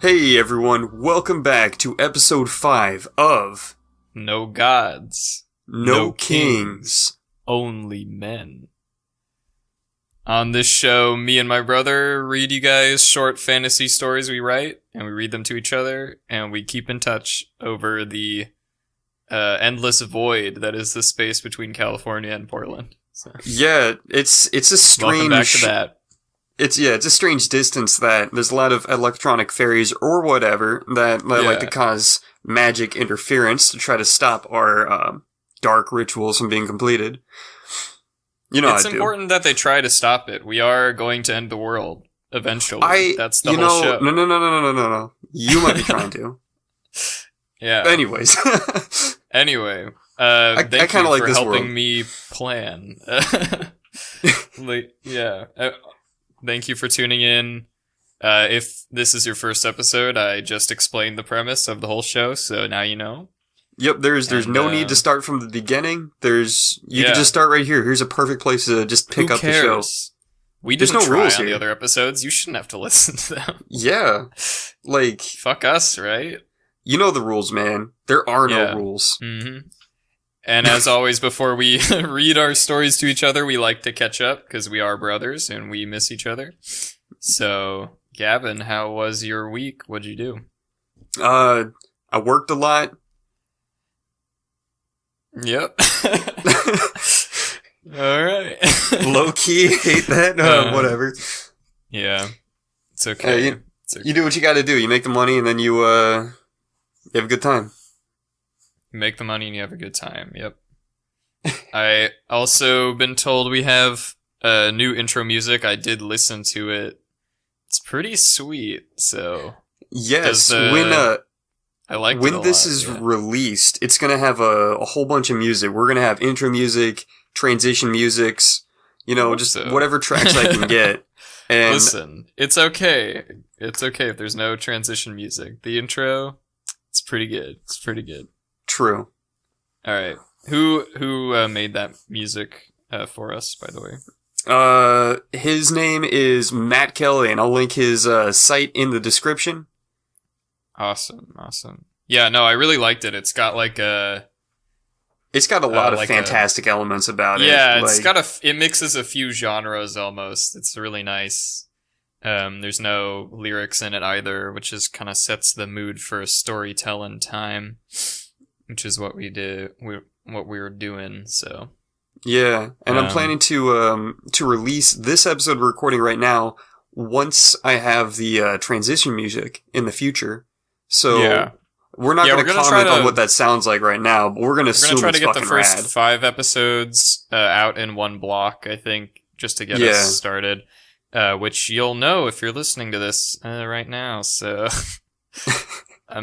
Hey everyone, welcome back to episode 5 of No Gods, No Kings. Only Men. On this show, me and my brother read you guys short fantasy stories we write, and we read them to each other, and we keep in touch over the endless void that is the space between California and Portland. So. Yeah, it's a strange... Welcome back to that. It's a strange distance that there's a lot of electronic fairies or whatever that like to cause magic interference to try to stop our dark rituals from being completed. You know, it's important that they try to stop it. We are going to end the world eventually. That's the whole show. No. You might be trying to. Yeah. Anyways. Anyway, I thank kind you of like for this helping world. me plan. Thank you for tuning in. If this is your first episode, I just explained the premise of the whole show, so now you know. Yep, there's no need to start from the beginning. You can just start right here. Here's a perfect place to just pick up the show. We There's didn't no try rules on here. the other episodes. You shouldn't have to listen to them. Yeah, like Fuck us, right? you know the rules, man. There are no rules. Mm-hmm. And as always, before we read our stories to each other, we like to catch up because we are brothers and we miss each other. So, Gavin, how was your week? What'd you do? I worked a lot. Yep. All right. Low key, hate that. Whatever. Yeah, it's okay. You do what you got to do. You make the money, and then you have a good time. You make the money and you have a good time. Yep. I also been told we have new intro music. I did listen to it. It's pretty sweet. So yes, I like when this is released, it's gonna have a whole bunch of music. We're gonna have intro music, transition musics, whatever tracks I can get. And listen, it's okay. It's okay if there's no transition music. The intro, it's pretty good. It's pretty good. True. All right. Who made that music for us, by the way? His name is Matt Kelly, and I'll link his site in the description. Awesome. Yeah, no, I really liked it. It's got It's got a lot of fantastic elements about it. Yeah, it mixes a few genres almost. It's really nice. There's no lyrics in it either, which is kind of sets the mood for a storytelling time, which is what we did. What we were doing. So yeah, and I'm planning to release this episode we're recording right now once I have the transition music in the future. So yeah. We're not going to comment on what that sounds like right now, but we're going to assume try it's to get the fucking first rad. 5 episodes out in one block, I think, just to get us started. Which you'll know if you're listening to this right now. So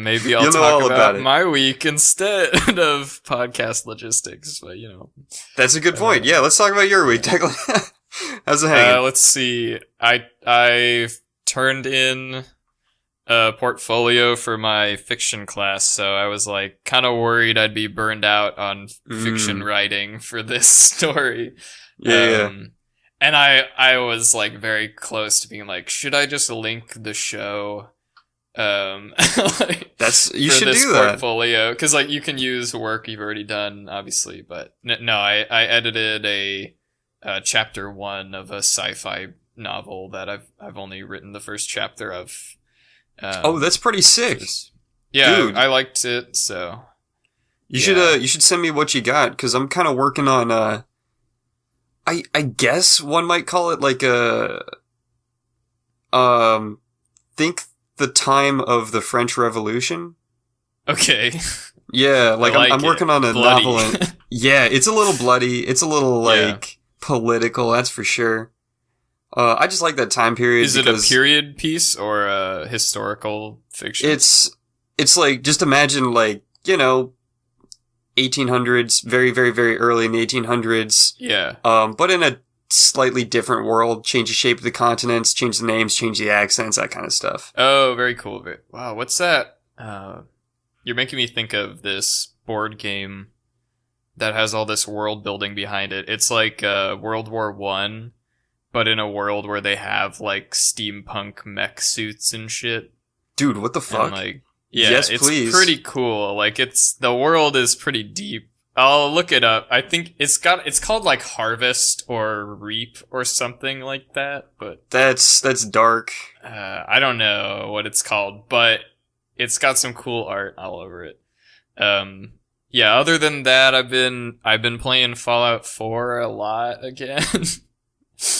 maybe I'll talk about my week instead of podcast logistics. But that's a good point. Yeah, let's talk about your week. How's it hanging? Let's see. I turned in a portfolio for my fiction class, so I was like kind of worried I'd be burned out on fiction writing for this story. Yeah. And I was like very close to being like, should I just link the show? You should do that. Portfolio, because like you can use work you've already done, obviously, but no, I edited a chapter 1 of a sci-fi novel that I've only written the first chapter of. That's pretty sick. Yeah, dude. I liked it. So you should send me what you got, because I'm kind of working on I guess one might call it like think the time of the French Revolution. Okay. Yeah, like I'm working on a bloody novel. Yeah, it's a little bloody. It's a little political. That's for sure. I just like that time period. Is it a period piece or a historical fiction? It's like, just imagine 1800s, very, very, very early in the 1800s. Yeah. But in a slightly different world, change the shape of the continents, change the names, change the accents, that kind of stuff. Oh, very cool. Wow, what's that? You're making me think of this board game that has all this world building behind it. It's like World War I, but in a world where they have like steampunk mech suits and shit. Dude, what the fuck? And, like, yeah, yes, it's please. Pretty cool. Like, the world is pretty deep. I'll look it up. I think it's called like Harvest or Reap or something like that, but that's dark. I don't know what it's called, but it's got some cool art all over it. Yeah, other than that, I've been playing Fallout 4 a lot again.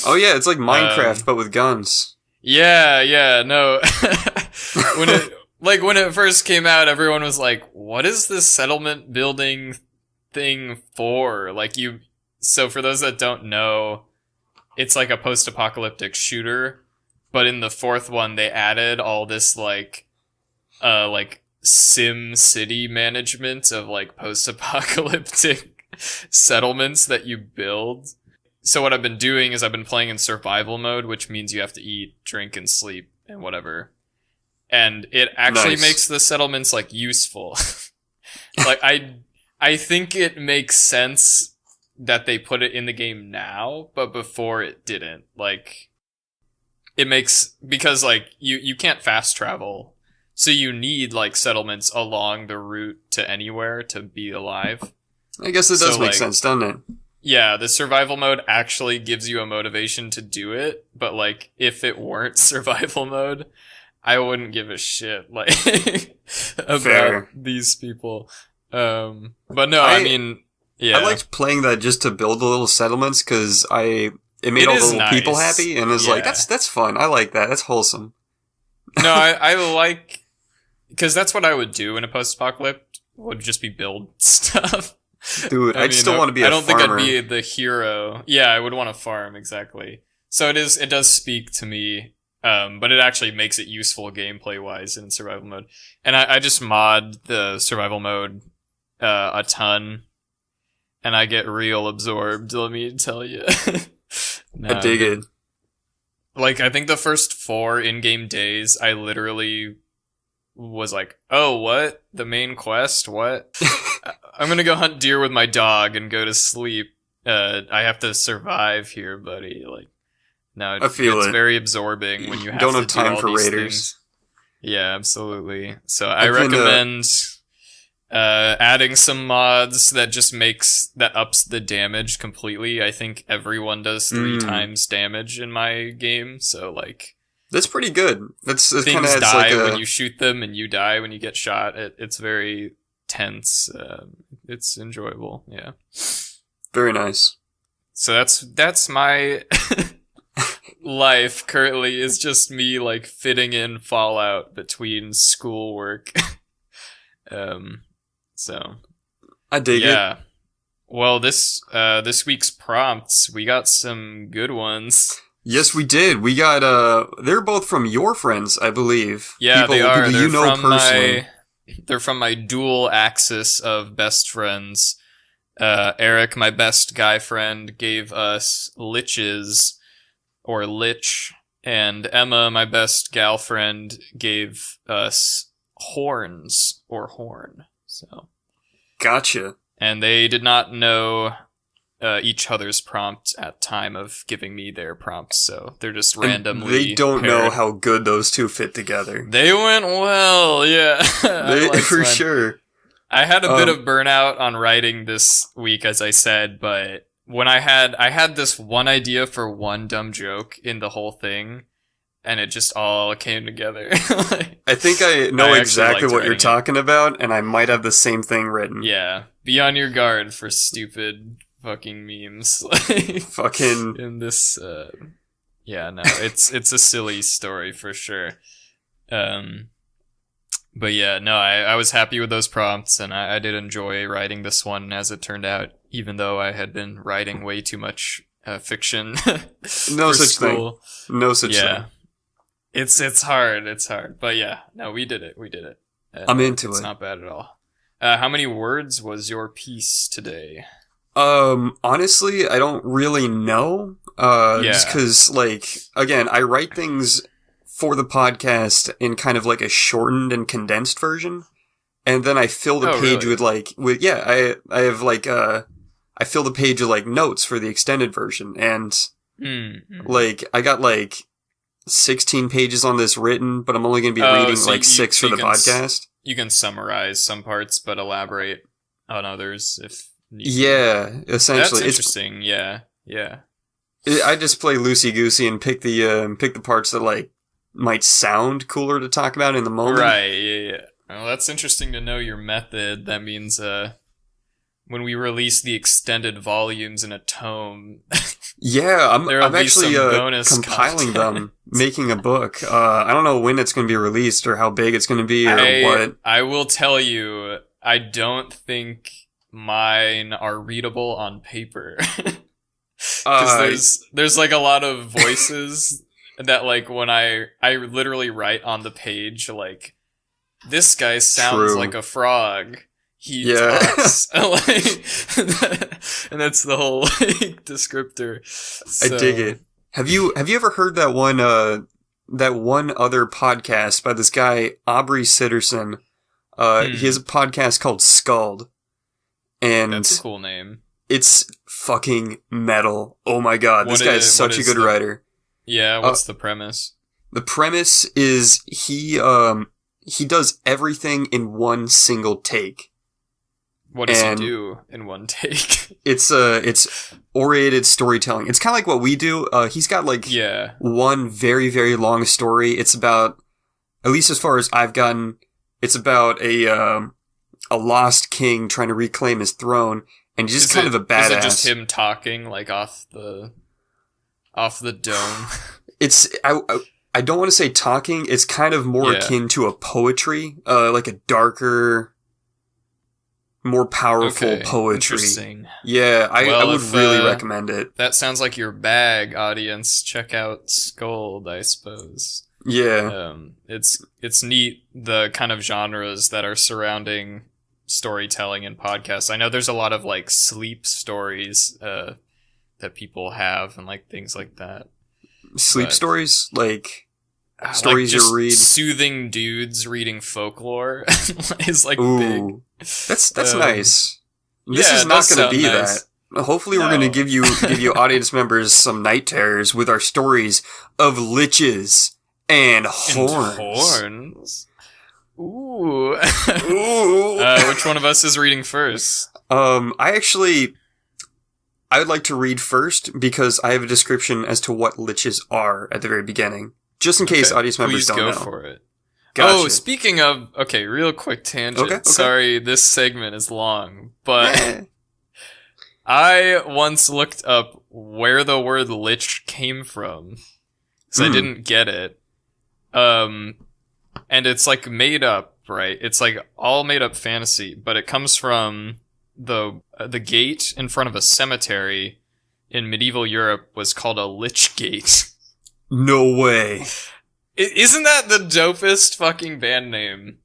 Oh yeah, it's like Minecraft but with guns. Yeah, no. when it first came out, everyone was like, "What is this settlement building thing for?" So for those that don't know, it's like a post-apocalyptic shooter, but in the fourth one they added all this like Sim City management of like post-apocalyptic settlements that you build. So what I've been doing is I've been playing in survival mode, which means you have to eat, drink, and sleep and whatever. And it actually makes the settlements like useful. Like I think it makes sense that they put it in the game now, but before it didn't. Like, it makes, because like you can't fast travel, so you need like settlements along the route to anywhere to be alive. I guess it does make sense, doesn't it? Yeah, the survival mode actually gives you a motivation to do it, but like if it weren't survival mode, I wouldn't give a shit like about these people. But no, I mean, yeah. I liked playing that just to build the little settlements because it made all the little people happy, and it was like, that's fun. I like that. That's wholesome. No, I like, because that's what I would do in a post-apocalypse, would just be build stuff. Dude, I'd still want to be a farmer. I don't think I'd be the hero. Yeah, I would want to farm, exactly. So it does speak to me, but it actually makes it useful gameplay-wise in survival mode. And I just mod the survival mode a ton, and I get real absorbed, let me tell you. I dig it. Like, I think the first 4 in-game days, I literally was like, oh, what? The main quest? What? I'm gonna go hunt deer with my dog and go to sleep. I have to survive here, buddy. Like, no, it's very absorbing when you have to do all these things. Yeah, absolutely. So I recommend adding some mods that ups the damage completely. I think everyone does 3 times damage in my game, so like that's pretty good. Things die when you shoot them, and you die when you get shot. It's very tense. It's enjoyable. Yeah, very nice. So that's my life currently, is just me like fitting in Fallout between schoolwork. So I dig it. Yeah. Well, this week's prompts, we got some good ones. Yes, we did. We got they're both from your friends, I believe. Yeah, they are. They're from personally. They're from my dual axis of best friends. Eric, my best guy friend, gave us Litches or Lich, and Emma, my best gal friend, gave us Horns or Horn. So, gotcha. And they did not know each other's prompt at time of giving me their prompts, so they're just randomly. They don't know how good those two fit together. They went well, yeah. For sure. I had a bit of burnout on writing this week, as I said, but when I had this one idea for one dumb joke in the whole thing, and it just all came together. I think I know exactly what you're talking about, and I might have the same thing written. Yeah. Be on your guard for stupid fucking memes. Fucking... In this, yeah, no, it's a silly story for sure. But yeah, no, I was happy with those prompts, and I did enjoy writing this one as it turned out, even though I had been writing way too much fiction. No such thing. No such thing. It's hard, but yeah, no, we did it. I'm into it. It's not bad at all. How many words was your piece today? Honestly, I don't really know. Just cause, like, again, I write things for the podcast in kind of like a shortened and condensed version. And then I fill the page with I have like, I fill the page with like notes for the extended version. And like, I got like 16 pages on this written, but I'm only going to be reading so 6 for the podcast. You can summarize some parts, but elaborate on others if needed. Yeah, essentially. That's interesting. Yeah. I just play loosey-goosey and pick the parts that, like, might sound cooler to talk about in the moment. Right, yeah. Well, that's interesting to know your method. That means, when we release the extended volumes in a tome... Yeah, I'm actually compiling them, making a book. I don't know when it's going to be released or how big it's going to be or what. I will tell you, I don't think mine are readable on paper. Because there's like a lot of voices that like when I literally write on the page like, this guy sounds like a frog. He talks. And that's the whole like, descriptor. So. I dig it. Have you ever heard that one other podcast by this guy Aubrey Sitterson? He has a podcast called Scald. And that's a cool name. It's fucking metal. Oh my god, this guy is such a good writer. Yeah, what's the premise? The premise is he does everything in one single take. What does he do in one take? It's orated storytelling. It's kind of like what we do. He's got like one very, very long story. It's about, at least as far as I've gotten, it's about a lost king trying to reclaim his throne, and he's just kind of a badass. Is it just him talking like off the dome? It's I don't want to say talking. It's kind of more akin to a poetry, like a darker, more powerful poetry. Interesting. Yeah, I would really recommend it. That sounds like your bag, audience. Check out Scold, I suppose. Yeah. It's neat, the kind of genres that are surrounding storytelling and podcasts. I know there's a lot of like sleep stories that people have and like things like that. Sleep stories? Like stories you read? Soothing dudes reading folklore is like big. That's nice. This is not going to be nice. That. Hopefully we're going to give you audience members some night terrors with our stories of Litches and Horns. Ooh. Which one of us is reading first? I would like to read first because I have a description as to what Litches are at the very beginning. Just in case audience members don't know. Please go for it. Gotcha. Oh, speaking of... Okay, real quick tangent. Okay. Sorry, this segment is long, but I once looked up where the word lich came from, because I didn't get it. And it's like made up, right? It's like all made up fantasy, but it comes from the gate in front of a cemetery in medieval Europe was called a lich gate. No way. Isn't that the dopest fucking band name?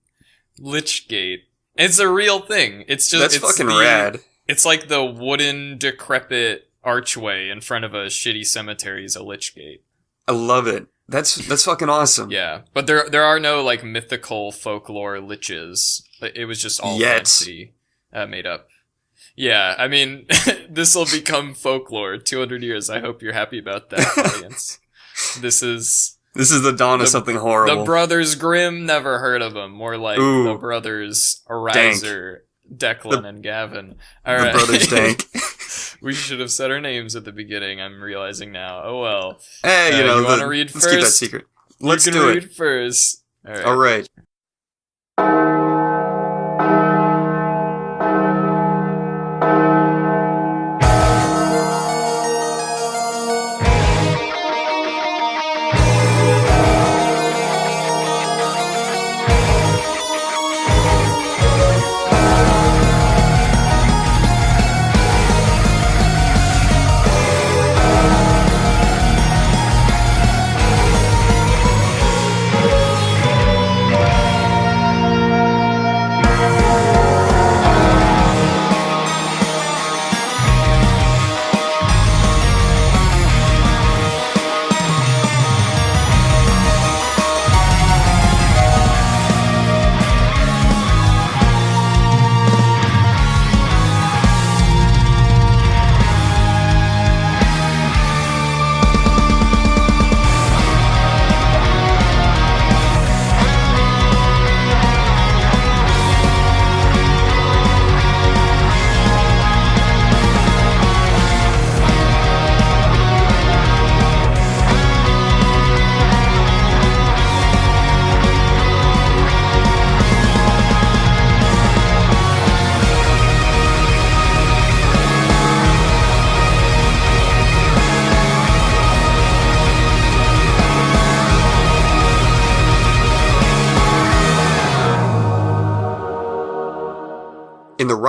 Lichgate. It's a real thing. It's just that's fucking rad. It's like the wooden decrepit archway in front of a shitty cemetery is a lichgate. I love it. That's fucking awesome. Yeah, but there are no like mythical folklore liches. It was just all fancy, made up. Yeah, I mean, this will become folklore. 200 years. I hope you're happy about that, audience. This is the dawn of something horrible. The Brothers Grimm, never heard of them. More like the Brothers Ariser, Declan and Gavin. All right. The Brothers Dank. We should have said our names at the beginning, I'm realizing now. Oh well. Hey, you want to read first? Let's keep that secret. Let's do it. You can read first. All right.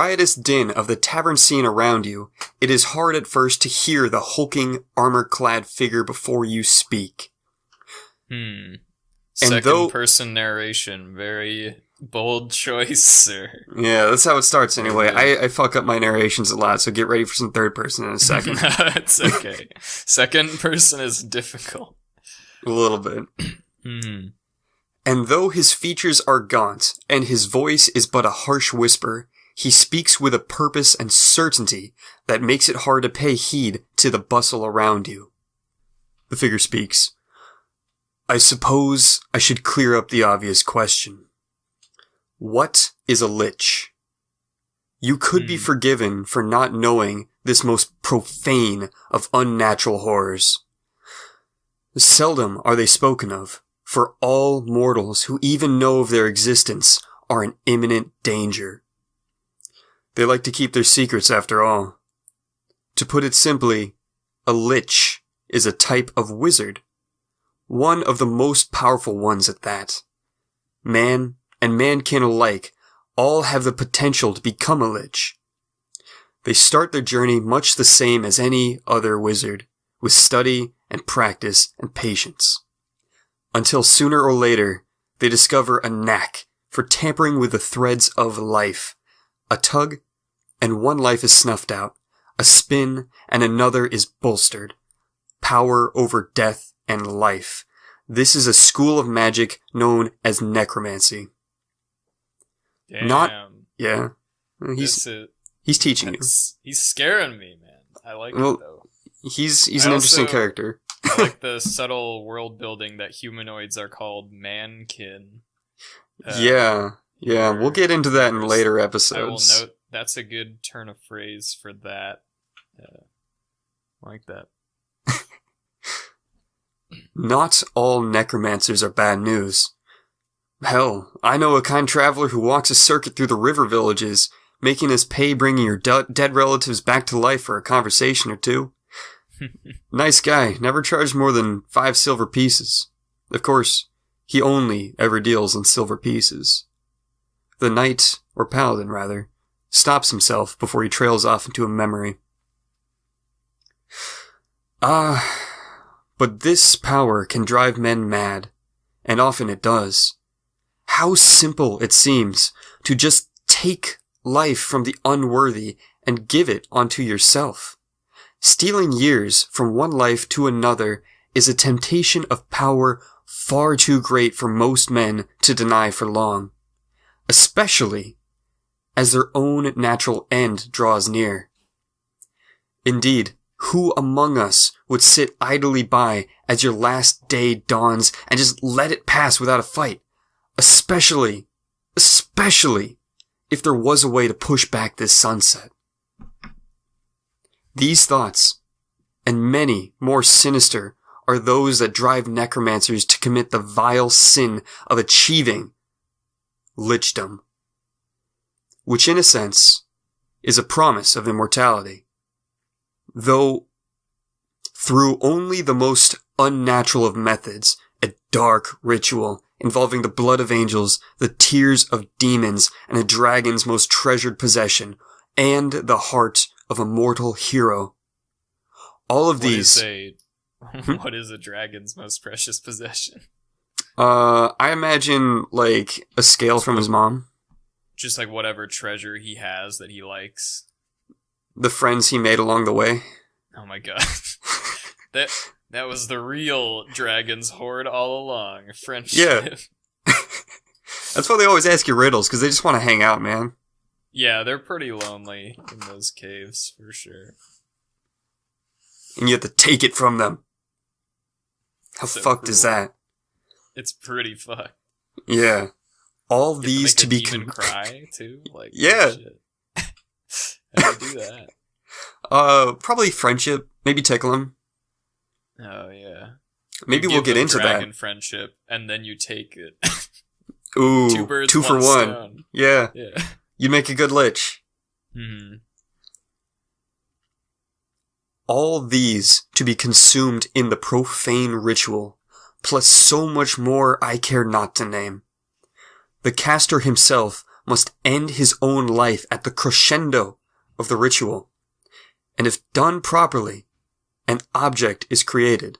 riotous din of the tavern scene around you, it is hard at first to hear the hulking, armor-clad figure before you speak. Second-person narration, very bold choice, sir. Yeah, that's how it starts anyway. I fuck up my narrations a lot, so get ready for some third person in a second. It's okay. Second person is difficult. A little bit. And though his features are gaunt, and his voice is but a harsh whisper, he speaks with a purpose and certainty that makes it hard to pay heed to the bustle around you. The figure speaks. I suppose I should clear up the obvious question. What is a lich? You could be forgiven for not knowing this most profane of unnatural horrors. Seldom are they spoken of, for all mortals who even know of their existence are in imminent danger. They like to keep their secrets after all. To put it simply, a lich is a type of wizard. One of the most powerful ones at that. Man and mankin alike all have the potential to become a lich. They start their journey much the same as any other wizard, with study and practice and patience. Until sooner or later, they discover a knack for tampering with the threads of life. A tug, and one life is snuffed out. A spin, and another is bolstered. Power over death and life. This is a school of magic known as necromancy. Damn. Yeah. He's teaching you. He's scaring me, man. I like it, though. He's an interesting character. I like the subtle world building that humanoids are called mankin. Yeah. We'll get into that in later episodes. I will note that's a good turn of phrase for that. I like that. Not all necromancers are bad news. Hell, I know a kind traveler who walks a circuit through the river villages, making his pay bringing your dead relatives back to life for a conversation or two. Nice guy, never charged more than 5 silver pieces. Of course, he only ever deals in silver pieces. The knight, or paladin rather, stops himself before he trails off into a memory. But this power can drive men mad, and often it does. How simple it seems to just take life from the unworthy and give it onto yourself. Stealing years from one life to another is a temptation of power far too great for most men to deny for long, especially as their own natural end draws near. Indeed, who among us would sit idly by as your last day dawns and just let it pass without a fight? Especially if there was a way to push back this sunset. These thoughts, and many more sinister, are those that drive necromancers to commit the vile sin of achieving lichdom, which in a sense is a promise of immortality. Though through only the most unnatural of methods, a dark ritual involving the blood of angels, the tears of demons, and a dragon's most treasured possession, and the heart of a mortal hero. All of these... What is a dragon's most precious possession? I imagine, like, a scale from his mom. Just like whatever treasure he has that he likes. The friends he made along the way. Oh my god. That was the real dragon's hoard all along. Friendship. Yeah. That's why they always ask you riddles, because they just want to hang out, man. Yeah, they're pretty lonely in those caves, for sure. And you have to take it from them. How fucked is that? It's pretty fucked. Yeah. All these to be... cry, too? Like, yeah. Shit. How do you do that? Probably friendship. Maybe tickle him. Oh, yeah. Maybe we'll get into dragon that. Friendship, and then you take it. Ooh, 2 birds, 2 for 1. Stone. Yeah. Yeah. You'd make a good lich. Mm-hmm. All these to be consumed in the profane ritual, plus so much more I care not to name. The caster himself must end his own life at the crescendo of the ritual. And if done properly, an object is created.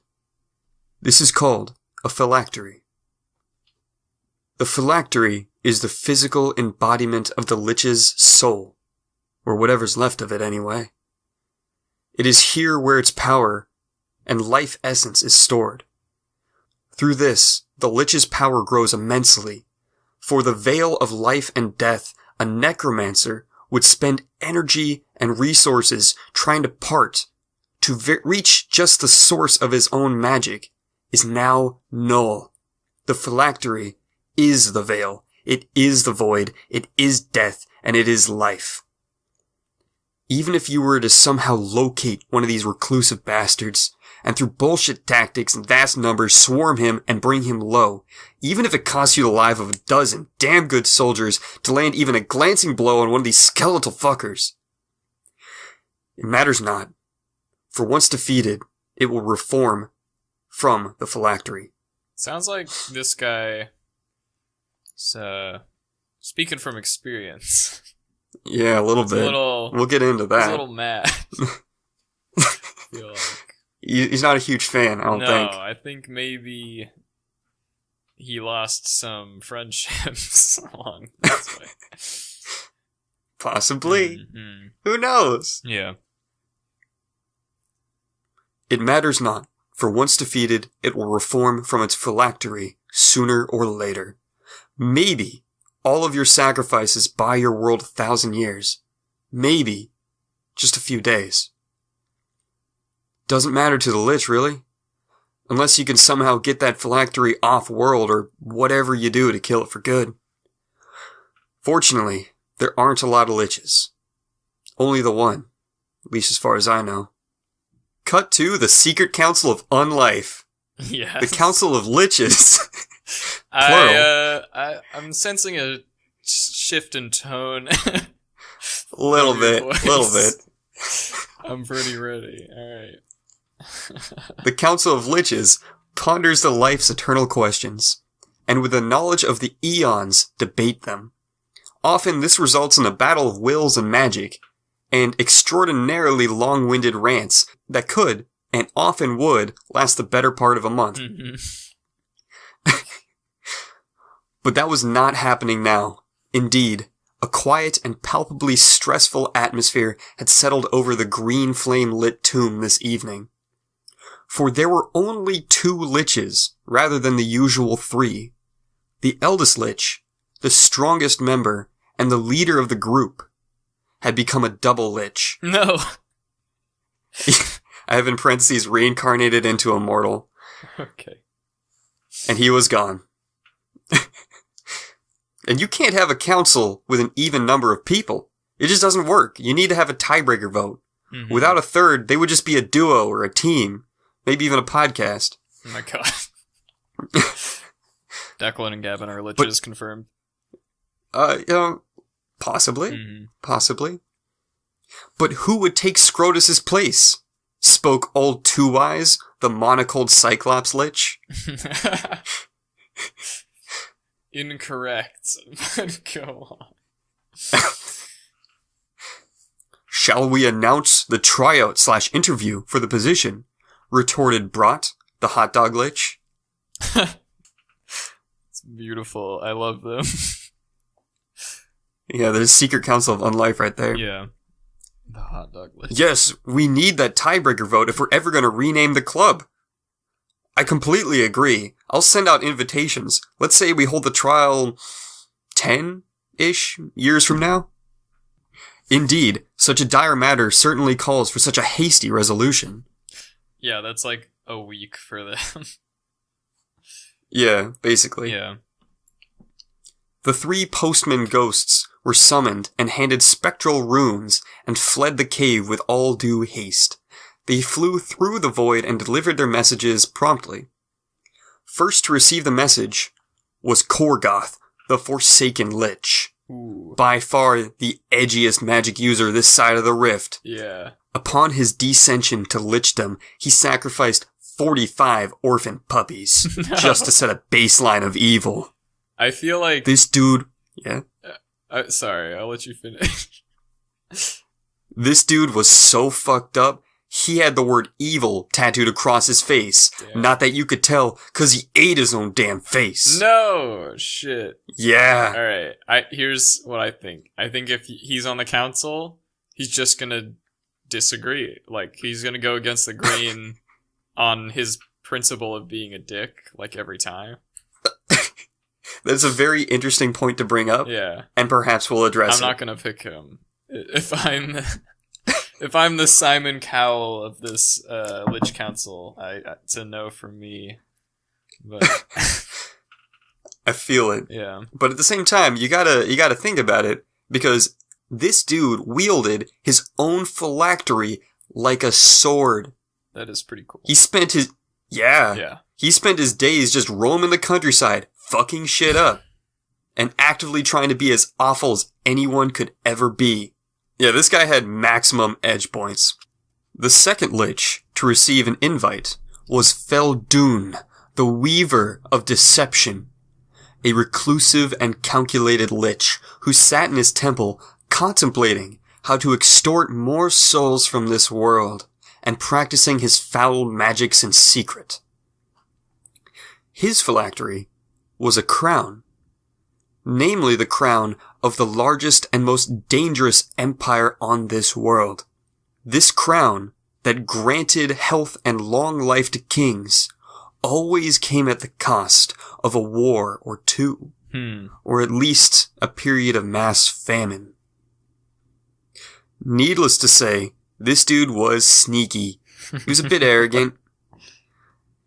This is called a phylactery. The phylactery is the physical embodiment of the Lich's soul, or whatever's left of it anyway. It is here where its power and life essence is stored. Through this, the Lich's power grows immensely. For the veil of life and death, a necromancer would spend energy and resources trying to part to reach just the source of his own magic is now null. The phylactery is the veil. It is the void. It is death, and it is life. Even if you were to somehow locate one of these reclusive bastards, and through bullshit tactics and vast numbers swarm him and bring him low, even if it costs you the life of a dozen damn good soldiers to land even a glancing blow on one of these skeletal fuckers, it matters not. For once defeated, it will reform from the phylactery. Sounds like this guy is speaking from experience. Yeah, a little bit. We'll get into that. He's a little mad. I feel like. He's not a huge fan, I don't think. No, I think maybe he lost some friendships along this way. Possibly. Mm-hmm. Who knows? Yeah. It matters not, for once defeated, it will reform from its phylactery sooner or later. Maybe all of your sacrifices buy your world 1,000 years. Maybe just a few days. Doesn't matter to the Lich, really. Unless you can somehow get that phylactery off-world or whatever you do to kill it for good. Fortunately, there aren't a lot of Liches. Only the one, at least as far as I know. Cut to the Secret Council of Unlife. Yes. The Council of Liches. I'm sensing a shift in tone. A little bit. I'm pretty ready. Alright. The Council of Liches ponders the life's eternal questions, and with the knowledge of the eons, debate them. Often this results in a battle of wills and magic, and extraordinarily long-winded rants that could, and often would, last the better part of a month. Mm-hmm. But that was not happening now. Indeed, a quiet and palpably stressful atmosphere had settled over the green flame-lit tomb this evening. For there were only 2 Liches, rather than the usual 3. The eldest Lich, the strongest member, and the leader of the group, had become a double Lich. No. I have in parentheses reincarnated into a mortal. Okay. And he was gone. And you can't have a council with an even number of people. It just doesn't work. You need to have a tiebreaker vote. Mm-hmm. Without a third, they would just be a duo or a team. Maybe even a podcast. Oh my god. Declan and Gavin are Liches confirmed. Possibly. Mm-hmm. Possibly. But who would take Scrotus's place? Spoke old Two Eyes, the monocled Cyclops Lich. Incorrect. Go on. Shall we announce the tryout/interview for the position? Retorted Brat, the hot dog Lich. It's beautiful. I love them. Yeah, there's Secret Council of Unlife right there. Yeah. The hot dog Lich. Yes, we need that tiebreaker vote if we're ever going to rename the club. I completely agree. I'll send out invitations. Let's say we hold the trial 10-ish years from now. Indeed, such a dire matter certainly calls for such a hasty resolution. Yeah, that's like a week for them. Yeah, basically. Yeah. The 3 postman ghosts were summoned and handed spectral runes and fled the cave with all due haste. They flew through the void and delivered their messages promptly. First to receive the message was Korgoth, the Forsaken Lich. Ooh. By far the edgiest magic user this side of the rift. Yeah. Upon his descension to Lichdom, he sacrificed 45 orphan puppies just to set a baseline of evil. I feel like this dude... Yeah? Sorry, I'll let you finish. This dude was so fucked up, he had the word evil tattooed across his face. Damn. Not that you could tell, cause he ate his own damn face. No! Shit. Yeah. Alright, here's what I think. I think if he's on the council, he's just gonna disagree. Like, he's gonna go against the grain on his principle of being a dick, like, every time. That's a very interesting point to bring up. Yeah. And perhaps we'll address it. I'm not gonna pick him. If I'm the Simon Cowell of this Lich Council, it's a no from me. But I feel it. Yeah. But at the same time, you gotta think about it, because this dude wielded his own phylactery like a sword. That is pretty cool. He spent his He spent his days just roaming the countryside, fucking shit up, and actively trying to be as awful as anyone could ever be. Yeah, this guy had maximum edge points. The second Lich to receive an invite was Feldun, the Weaver of Deception, a reclusive and calculated Lich who sat in his temple contemplating how to extort more souls from this world and practicing his foul magics in secret. His phylactery was a crown, namely the crown of the largest and most dangerous empire on this world. This crown that granted health and long life to kings always came at the cost of a war or two, or at least a period of mass famine. Needless to say, this dude was sneaky. He was a bit arrogant.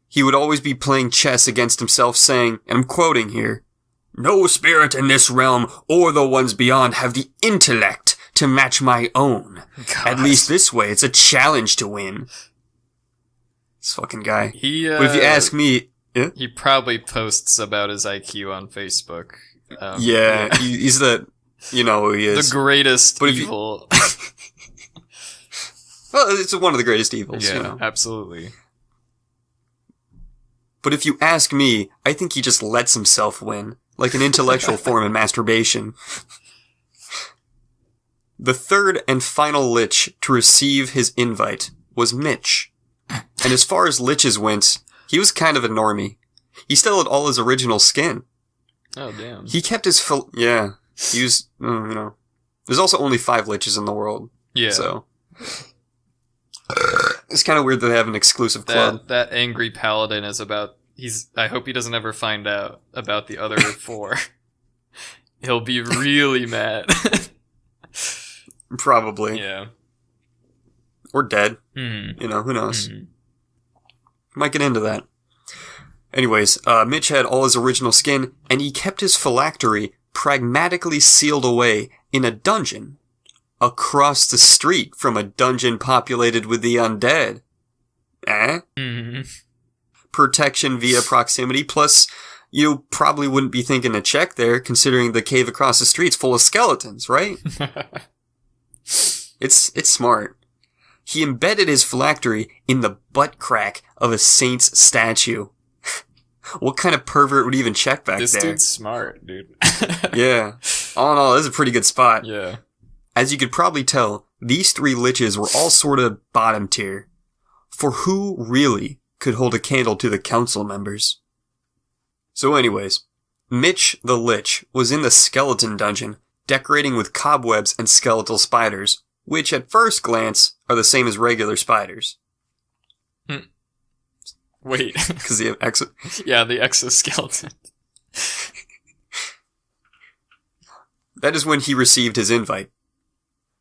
He would always be playing chess against himself, saying, and I'm quoting here, "No spirit in this realm or the ones beyond have the intellect to match my own. God. At least this way, it's a challenge to win." This fucking guy. But if you ask me... Yeah? He probably posts about his IQ on Facebook. He's the... You know who he is. The greatest evil. Well, it's one of the greatest evils, yeah, you know. Absolutely. But if you ask me, I think he just lets himself win. Like an intellectual form of masturbation. The third and final Lich to receive his invite was Mitch. And as far as Liches went, he was kind of a normie. He still had all his original skin. Oh, damn. He kept his he was, you know. There's also only 5 Liches in the world. Yeah. So. It's kind of weird that they have an exclusive club. That angry paladin is about... I hope he doesn't ever find out about the other 4. He'll be really mad. Probably. Yeah. Or dead. Mm-hmm. You know, who knows? Mm-hmm. Might get into that. Anyways, Mitch had all his original skin, and he kept his phylactery pragmatically sealed away in a dungeon across the street from a dungeon populated with the undead. Mm-hmm. Protection via proximity, plus you probably wouldn't be thinking to check there, considering the cave across the street's full of skeletons, right? It's smart. He embedded his phylactery in the butt crack of a saint's statue. What kind of pervert would even check back there? This dude's smart, dude. Yeah. All in all, this is a pretty good spot. Yeah. As you could probably tell, these 3 Liches were all sort of bottom tier. For who really could hold a candle to the council members? So anyways, Mitch the Lich was in the skeleton dungeon, decorating with cobwebs and skeletal spiders, which at first glance are the same as regular spiders. Wait. Because they have the exoskeleton. That is when he received his invite.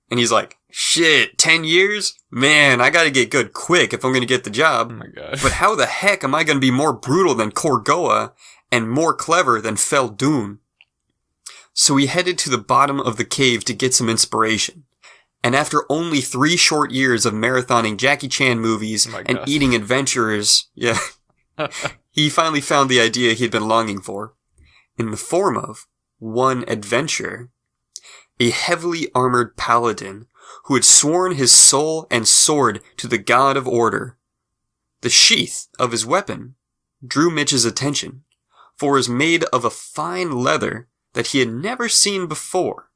And he's like, shit, 10 years? Man, I gotta get good quick if I'm gonna get the job. Oh my god. But how the heck am I gonna be more brutal than Korgoa and more clever than Feldun? So he headed to the bottom of the cave to get some inspiration. And after only 3 short years of marathoning Jackie Chan movies and eating adventurers, he finally found the idea he'd been longing for. In the form of one adventure. A heavily armored paladin who had sworn his soul and sword to the god of order. The sheath of his weapon drew Mitch's attention, for it was made of a fine leather that he had never seen before.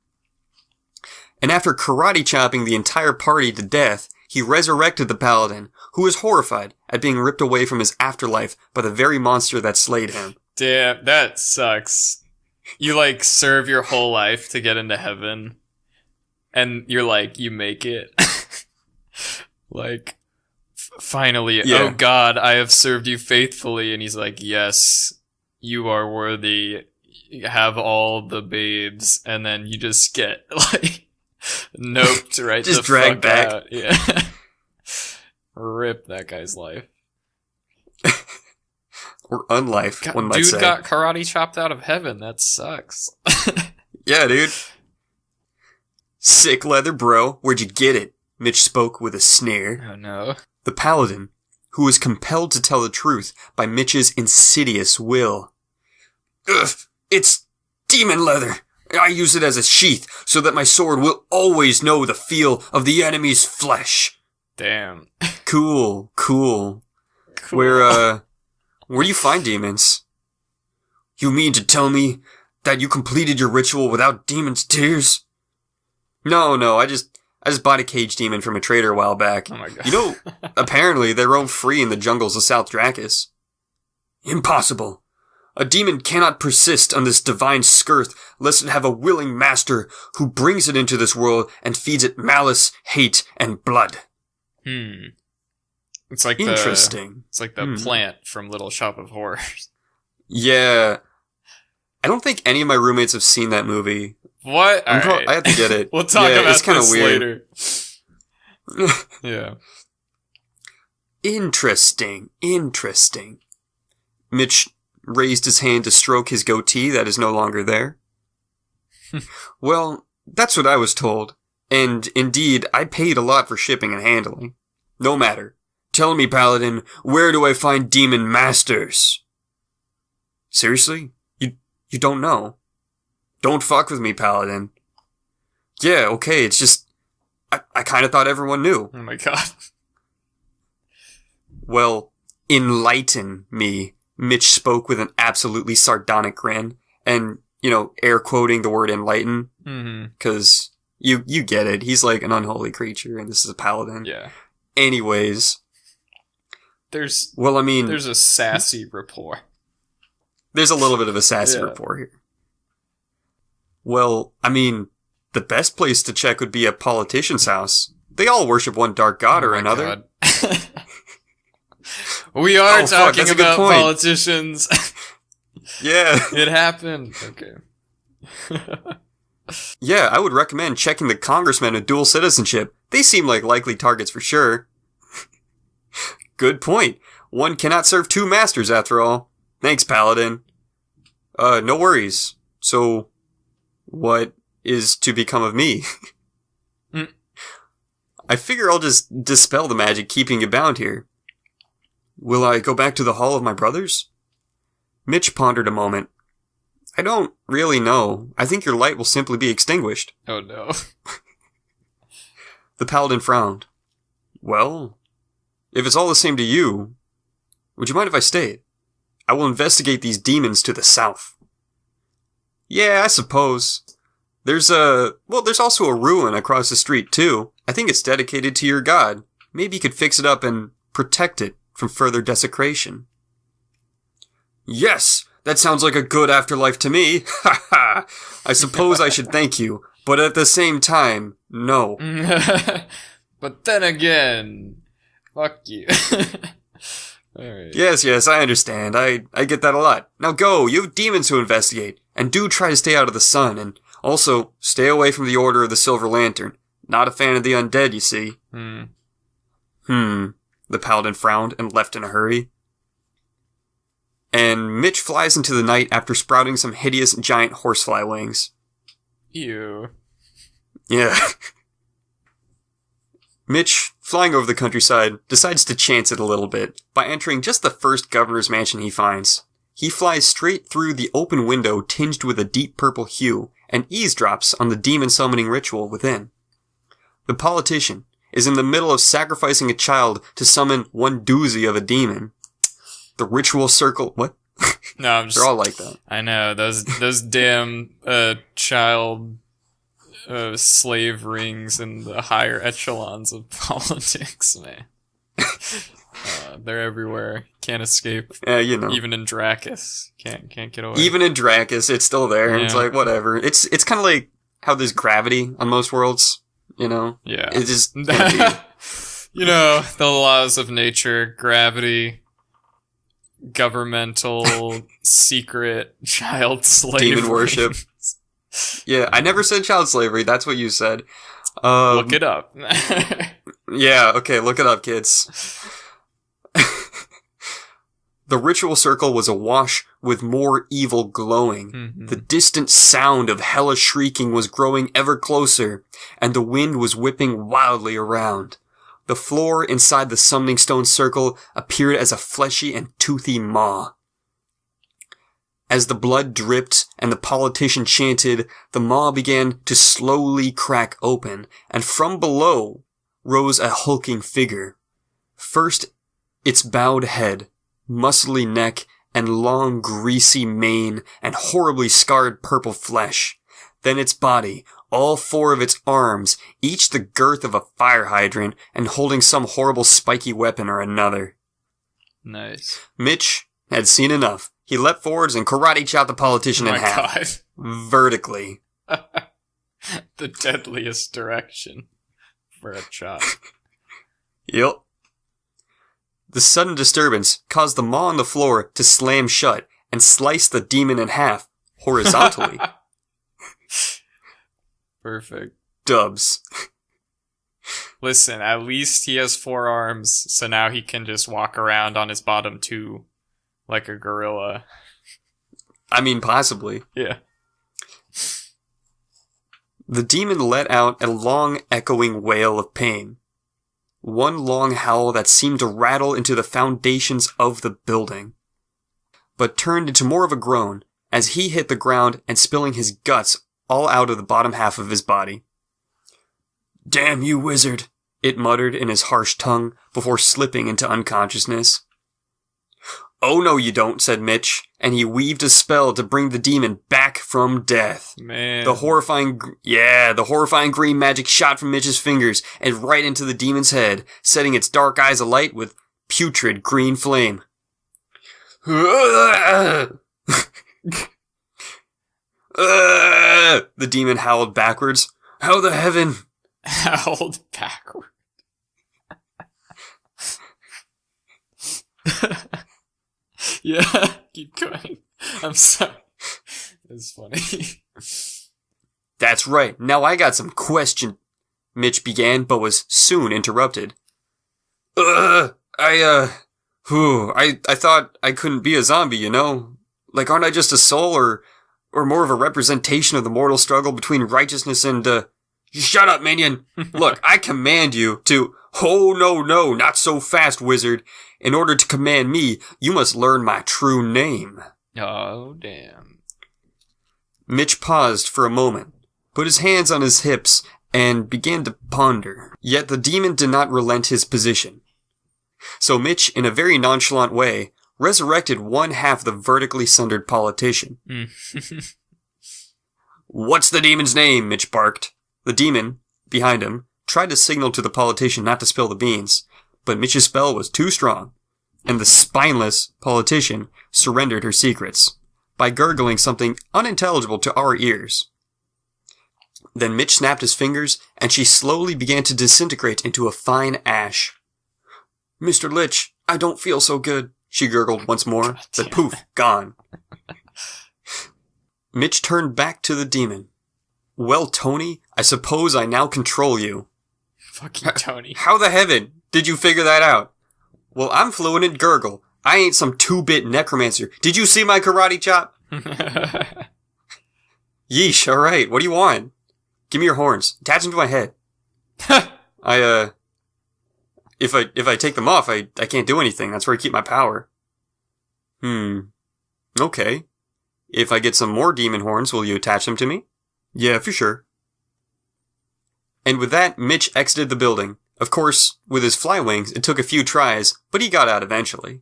and after karate chopping the entire party to death, he resurrected the paladin, who was horrified at being ripped away from his afterlife by the very monster that slayed him. Damn, that sucks. You, like, serve your whole life to get into heaven, and you're like, you make it. Like, finally, oh God, I have served you faithfully, and he's like, yes, you are worthy, have all the babes, and then you just get, like, noped right just the fuck back out. Yeah. Rip that guy's life. Or unlife, God, one might say. Dude got karate chopped out of heaven. That sucks. Yeah, dude. Sick leather, bro. Where'd you get it? Mitch spoke with a sneer. Oh, no. The paladin, who was compelled to tell the truth by Mitch's insidious will. Ugh, it's demon leather. I use it as a sheath so that my sword will always know the feel of the enemy's flesh. Damn. Cool. Where do you find demons? You mean to tell me that you completed your ritual without demons' tears? No, I just bought a cage demon from a trader a while back. Oh my God. You know, apparently they roam free in the jungles of South Drakis. Impossible. A demon cannot persist on this divine skirth lest it have a willing master who brings it into this world and feeds it malice, hate, and blood. It's like interesting. It's like the plant from Little Shop of Horrors. Yeah. I don't think any of my roommates have seen that movie. What? Right. I have to get it. We'll talk about this later. Yeah. Interesting. Mitch raised his hand to stroke his goatee that is no longer there. Well, that's what I was told. And indeed, I paid a lot for shipping and handling. No matter. Tell me, Paladin, where do I find demon masters? Seriously? You don't know? Don't fuck with me, Paladin. Yeah, okay, it's just... I kind of thought everyone knew. Oh my God. Well, enlighten me. Mitch spoke with an absolutely sardonic grin. And, air quoting the word enlighten. Because you get it. He's like an unholy creature, and this is a paladin. Yeah. Anyways... There's a sassy rapport. There's a little bit of a sassy rapport here. Well, the best place to check would be a politician's house. They all worship one dark god or another. We are talking about politicians. Yeah. It happened. Okay. Yeah, I would recommend checking the congressmen with dual citizenship. They seem like likely targets for sure. Good point. One cannot serve two masters after all. Thanks, Paladin. No worries. So, what is to become of me? I figure I'll just dispel the magic keeping you bound here. Will I go back to the Hall of my brothers? Mitch pondered a moment. I don't really know. I think your light will simply be extinguished. Oh no. The Paladin frowned. Well... if it's all the same to you, would you mind if I stayed? I will investigate these demons to the south. Yeah, I suppose. There's also a ruin across the street, too. I think it's dedicated to your god. Maybe you could fix it up and protect it from further desecration. Yes, that sounds like a good afterlife to me. Ha ha! I suppose I should thank you, but at the same time, no. But then again... fuck you. Alright. Yes, I understand. I get that a lot. Now go, you have demons to investigate. And do try to stay out of the sun, and also, stay away from the Order of the Silver Lantern. Not a fan of the undead, you see. The paladin frowned and left in a hurry. And Mitch flies into the night after sprouting some hideous giant horsefly wings. Ew. Yeah. Mitch, flying over the countryside, decides to chance it a little bit by entering just the first governor's mansion he finds. He flies straight through the open window tinged with a deep purple hue and eavesdrops on the demon summoning ritual within. The politician is in the middle of sacrificing a child to summon one doozy of a demon. The ritual circle... What? No, I'm just... They're all like that. I know, those damn child slave rings in the higher echelons of politics, man. They're everywhere. Can't escape. Even in Drakis. Can't get away. Even in Drakis, it's still there. Yeah. It's like, whatever. It's kind of like how there's gravity on most worlds, Yeah. It's just... the laws of nature, gravity, governmental, secret, child slavery. Demon worship. Yeah, I never said child slavery. That's what you said. Look it up. Yeah, okay, look it up, kids. The ritual circle was awash with more evil glowing. Mm-hmm. The distant sound of hellish shrieking was growing ever closer, and the wind was whipping wildly around. The floor inside the summoning stone circle appeared as a fleshy and toothy maw. As the blood dripped and the politician chanted, the maw began to slowly crack open, and from below rose a hulking figure. First, its bowed head, muscly neck, and long greasy mane, and horribly scarred purple flesh. Then its body, all four of its arms, each the girth of a fire hydrant, and holding some horrible spiky weapon or another. Nice. Mitch had seen enough. He leapt forwards and karate chopped the politician in half. God. Vertically. The deadliest direction for a chop. Yep. The sudden disturbance caused the maw on the floor to slam shut and slice the demon in half, horizontally. Perfect. Dubs. Listen, at least he has 4 arms, so now he can just walk around on his bottom 2 like a gorilla. I mean, possibly. Yeah. The demon let out a long, echoing wail of pain. One long howl that seemed to rattle into the foundations of the building, but turned into more of a groan as he hit the ground and spilling his guts all out of the bottom half of his body. "Damn you, wizard," it muttered in his harsh tongue before slipping into unconsciousness. "Oh no you don't," said Mitch, and he weaved a spell to bring the demon back from death. Man. The horrifying green magic shot from Mitch's fingers and right into the demon's head, setting its dark eyes alight with putrid green flame. The demon howled backwards. "How the heaven?" Howled backward. Yeah, keep going. I'm sorry. It's funny. "That's right. Now I got some question," Mitch began, but was soon interrupted. I thought I couldn't be a zombie, Like, aren't I just a soul, or more of a representation of the mortal struggle between righteousness and, Shut up, minion! Look, I command you to... Oh, no, not so fast, wizard. In order to command me, you must learn my true name. Oh, damn. Mitch paused for a moment, put his hands on his hips, and began to ponder. Yet the demon did not relent his position. So Mitch, in a very nonchalant way, resurrected one half the vertically sundered politician. "What's the demon's name?" Mitch barked. The demon, behind him, tried to signal to the politician not to spill the beans, but Mitch's spell was too strong, and the spineless politician surrendered her secrets by gurgling something unintelligible to our ears. Then Mitch snapped his fingers, and she slowly began to disintegrate into a fine ash. "Mr. Litch, I don't feel so good," she gurgled once more, but poof, gone. Mitch turned back to the demon. "Well, Tony, I suppose I now control you." Fuck you, Tony. "How the heaven did you figure that out?" "Well, I'm fluent in gurgle. I ain't some 2-bit necromancer. Did you see my karate chop?" "Yeesh, alright, what do you want?" "Give me your horns. Attach them to my head." If I take them off, I can't do anything. That's where I keep my power." Okay. "If I get some more demon horns, will you attach them to me?" "Yeah, for sure." And with that, Mitch exited the building. Of course, with his fly wings, it took a few tries, but he got out eventually.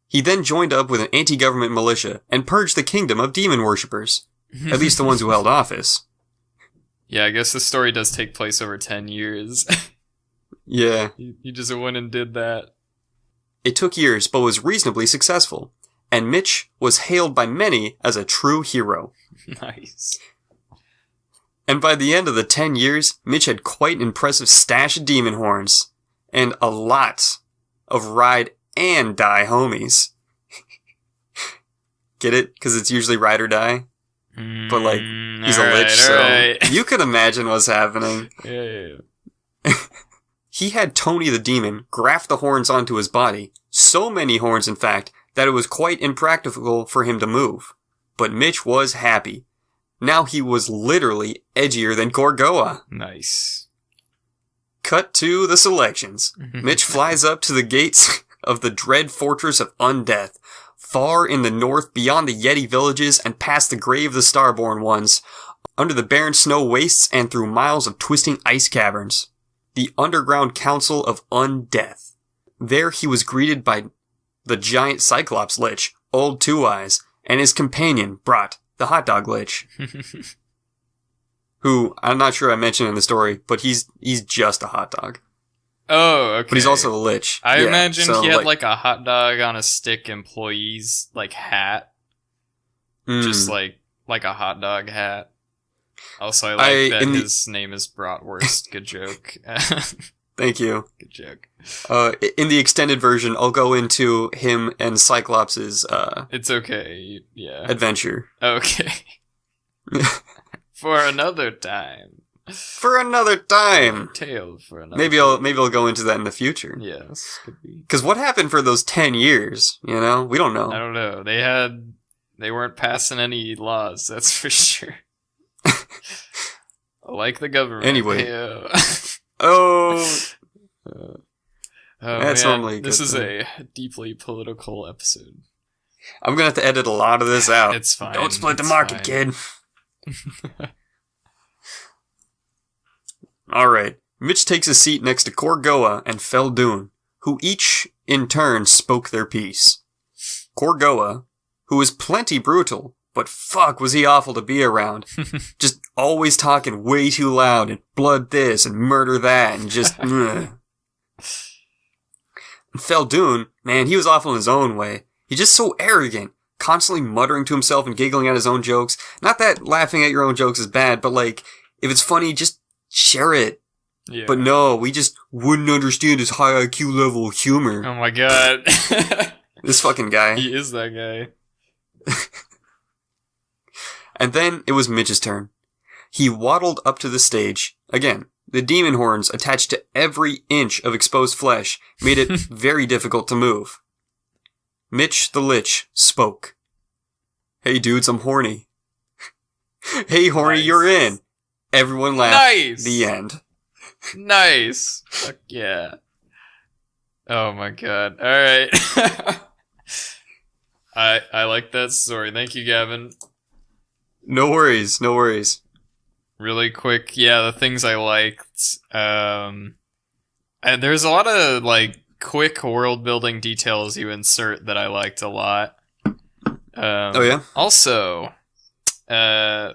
He then joined up with an anti-government militia and purged the kingdom of demon worshippers. At least the ones who held office. Yeah, I guess the story does take place over 10 years. Yeah. You just went and did that. It took years, but was reasonably successful, and Mitch was hailed by many as a true hero. Nice. And by the end of the 10 years, Mitch had quite an impressive stash of demon horns, and a lot of ride and die homies. Get it? Because it's usually ride or die. But like, he's a lich, so you can imagine what's happening. Yeah. He had Tony the Demon graft the horns onto his body, so many horns in fact, that it was quite impractical for him to move. But Mitch was happy. Now he was literally edgier than Gorgoa. Nice. Cut to the selections. Mitch flies up to the gates of the dread fortress of Undeath, far in the north beyond the Yeti villages and past the grave of the Starborn ones, under the barren snow wastes and through miles of twisting ice caverns. The underground council of Undeath. There he was greeted by the giant Cyclops Lich, Old Two Eyes, and his companion, Brat, the hot dog Lich. Who, I'm not sure I mentioned in the story, but he's just a hot dog. Oh, okay. But he's also a lich. I imagined he had like a hot dog on a stick employee's like hat. Just like a hot dog hat. Also, I like that his name is Bratwurst. Good joke. Thank you. Good joke. In the extended version, I'll go into him and Cyclops' it's okay. Yeah. Adventure. Okay. For another time. For another time. Tale for another. Maybe I'll go into that in the future. Yes, could be. Because what happened for those 10 years? You know, we don't know. I don't know. They weren't passing any laws. That's for sure. Like the government. Anyway. Yeah. That's man, normally this is thing. a deeply political episode. I'm gonna have to edit a lot of this out. It's fine. Don't split the market, kid. Alright. Mitch takes a seat next to Gorgoa and Feldun, who each, in turn, spoke their piece. Gorgoa, who was plenty brutal, but fuck was he awful to be around. Just always talking way too loud, and blood this, and murder that, and just, And Feldun, man, he was awful in his own way. He's just so arrogant, constantly muttering to himself and giggling at his own jokes. Not that laughing at your own jokes is bad, but like, if it's funny, just share it. Yeah. But no, we just wouldn't understand his high IQ level of humor. Oh my god. This fucking guy. He is that guy. And then it was Mitch's turn. He waddled up to the stage. Again, the demon horns attached to every inch of exposed flesh made it very difficult to move. Mitch the Lich spoke. Hey dudes, I'm horny. Hey horny, nice. You're in. Everyone laughed. Nice. The end. Nice. Fuck yeah. Oh my god. Alright. I like that story. Thank you, Gavin. No worries. Really quick, yeah, the things I liked. And there's a lot of like quick world building details you insert that I liked a lot. Oh yeah? Also, I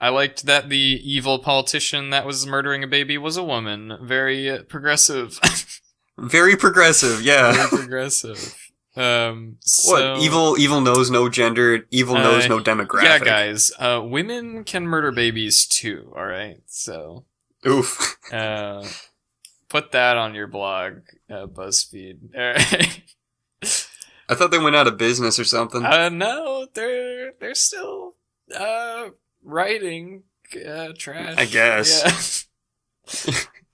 liked that the evil politician that was murdering a baby was a woman. Very progressive. Very progressive, yeah. Very progressive. What? Evil knows no gender, evil knows no demographic. Yeah, guys, women can murder babies too, alright? So. Oof. Put that on your blog, BuzzFeed. Alright. I thought they went out of business or something. No, they're still, writing, trash. I guess.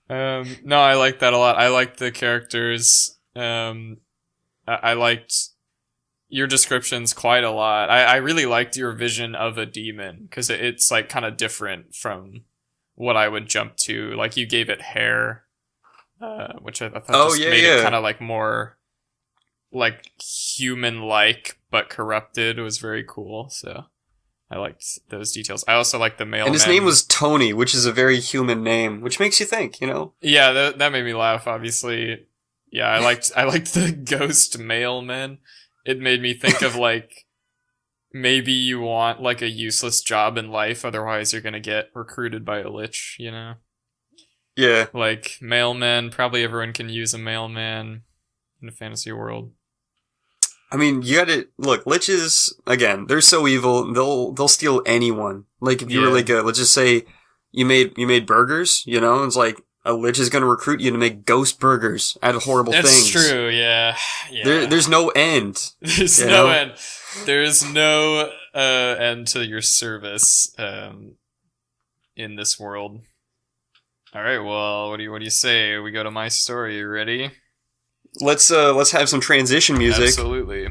Yeah. No, I like that a lot. I liked the characters. I liked your descriptions quite a lot. I really liked your vision of a demon, because it's like kind of different from what I would jump to. Like, you gave it hair, which I thought made it kind of like more like human-like, but corrupted. It was very cool, so I liked those details. I also liked the mailman. And his name was Tony, which is a very human name, which makes you think, you know? Yeah, that made me laugh, obviously. Yeah, I liked the ghost mailman. It made me think of like maybe you want like a useless job in life, otherwise you're gonna get recruited by a lich, you know? Yeah. Like mailmen, probably everyone can use a mailman in a fantasy world. I mean, you gotta look, liches, again, they're so evil, they'll steal anyone. Like if you were like let's just say you made burgers, you know, it's like a lich is gonna recruit you to make ghost burgers out of horrible things. That's true, yeah. There's no end. There's no end. There's no end to your service in this world. All right, well, what do you say? We go to my story. You ready? Let's have some transition music. Absolutely.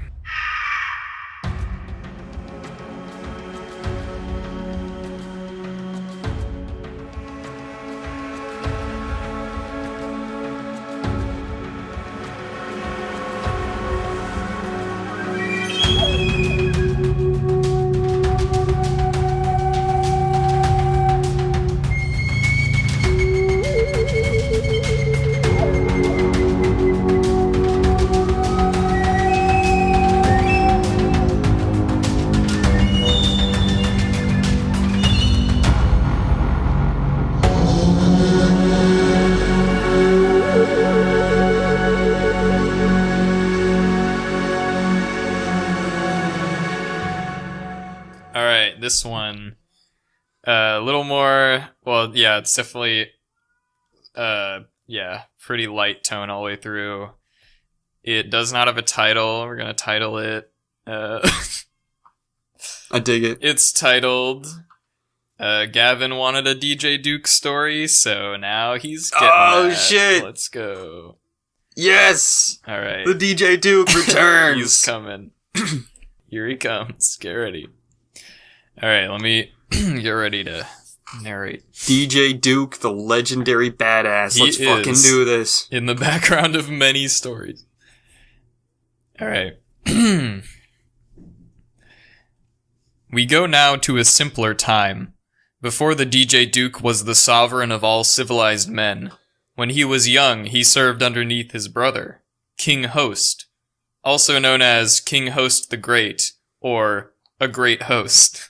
This one, a little more, well, yeah, it's definitely, pretty light tone all the way through. It does not have a title. We're going to title it. I dig it. It's titled, Gavin wanted a DJ Duke story, so now he's getting that. Shit. Let's go. Yes! All right. The DJ Duke returns. He's coming. Here he comes. Get ready. All right, let me get ready to narrate. DJ Duke, the legendary badass. Let's fucking do this. In the background of many stories. All right. We go now to a simpler time. Before the DJ Duke was the sovereign of all civilized men. When he was young, he served underneath his brother, King Host, also known as King Host the Great, or a Great Host.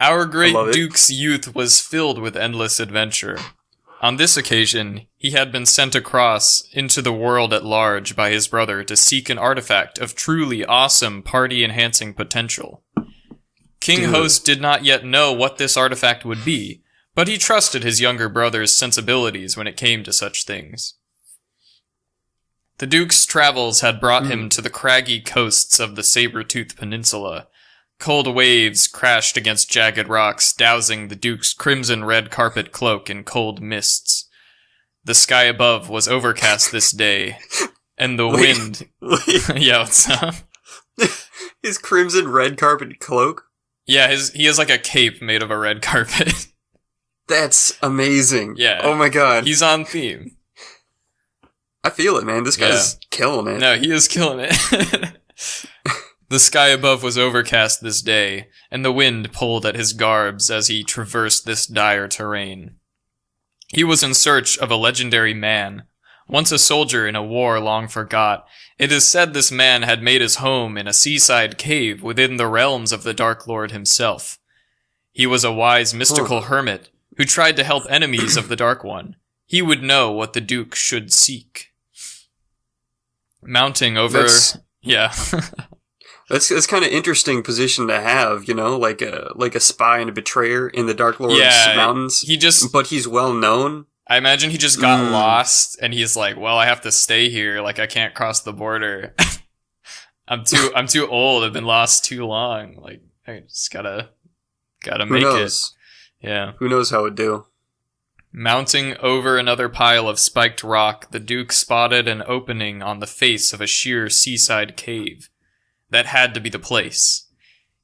Our great Duke's youth was filled with endless adventure. On this occasion, he had been sent across into the world at large by his brother to seek an artifact of truly awesome party-enhancing potential. King Host did not yet know what this artifact would be, but he trusted his younger brother's sensibilities when it came to such things. The Duke's travels had brought him to the craggy coasts of the Saber-Tooth Peninsula. Cold waves crashed against jagged rocks, dousing the Duke's crimson red carpet cloak in cold mists. The sky above was overcast this day, and the wind... Yeah, what's up? His crimson red carpet cloak? Yeah, he has like a cape made of a red carpet. That's amazing. Yeah. Oh my god. He's on theme. I feel it, man. This guy's killing it. No, he is killing it. The sky above was overcast this day, and the wind pulled at his garbs as he traversed this dire terrain. He was in search of a legendary man, once a soldier in a war long forgot. It is said this man had made his home in a seaside cave within the realms of the Dark Lord himself. He was a wise mystical hermit who tried to help enemies of the Dark One. He would know what the Duke should seek. Mounting over... That's kind of interesting position to have, you know, like a spy and a betrayer in the Dark Lord's mountains. But he's well known. I imagine he just got lost, and he's like, "Well, I have to stay here. Like, I can't cross the border. I'm too old. I've been lost too long. Like, I just gotta make it." Yeah. Who knows how it'd do? Mounting over another pile of spiked rock, the Duke spotted an opening on the face of a sheer seaside cave. That had to be the place.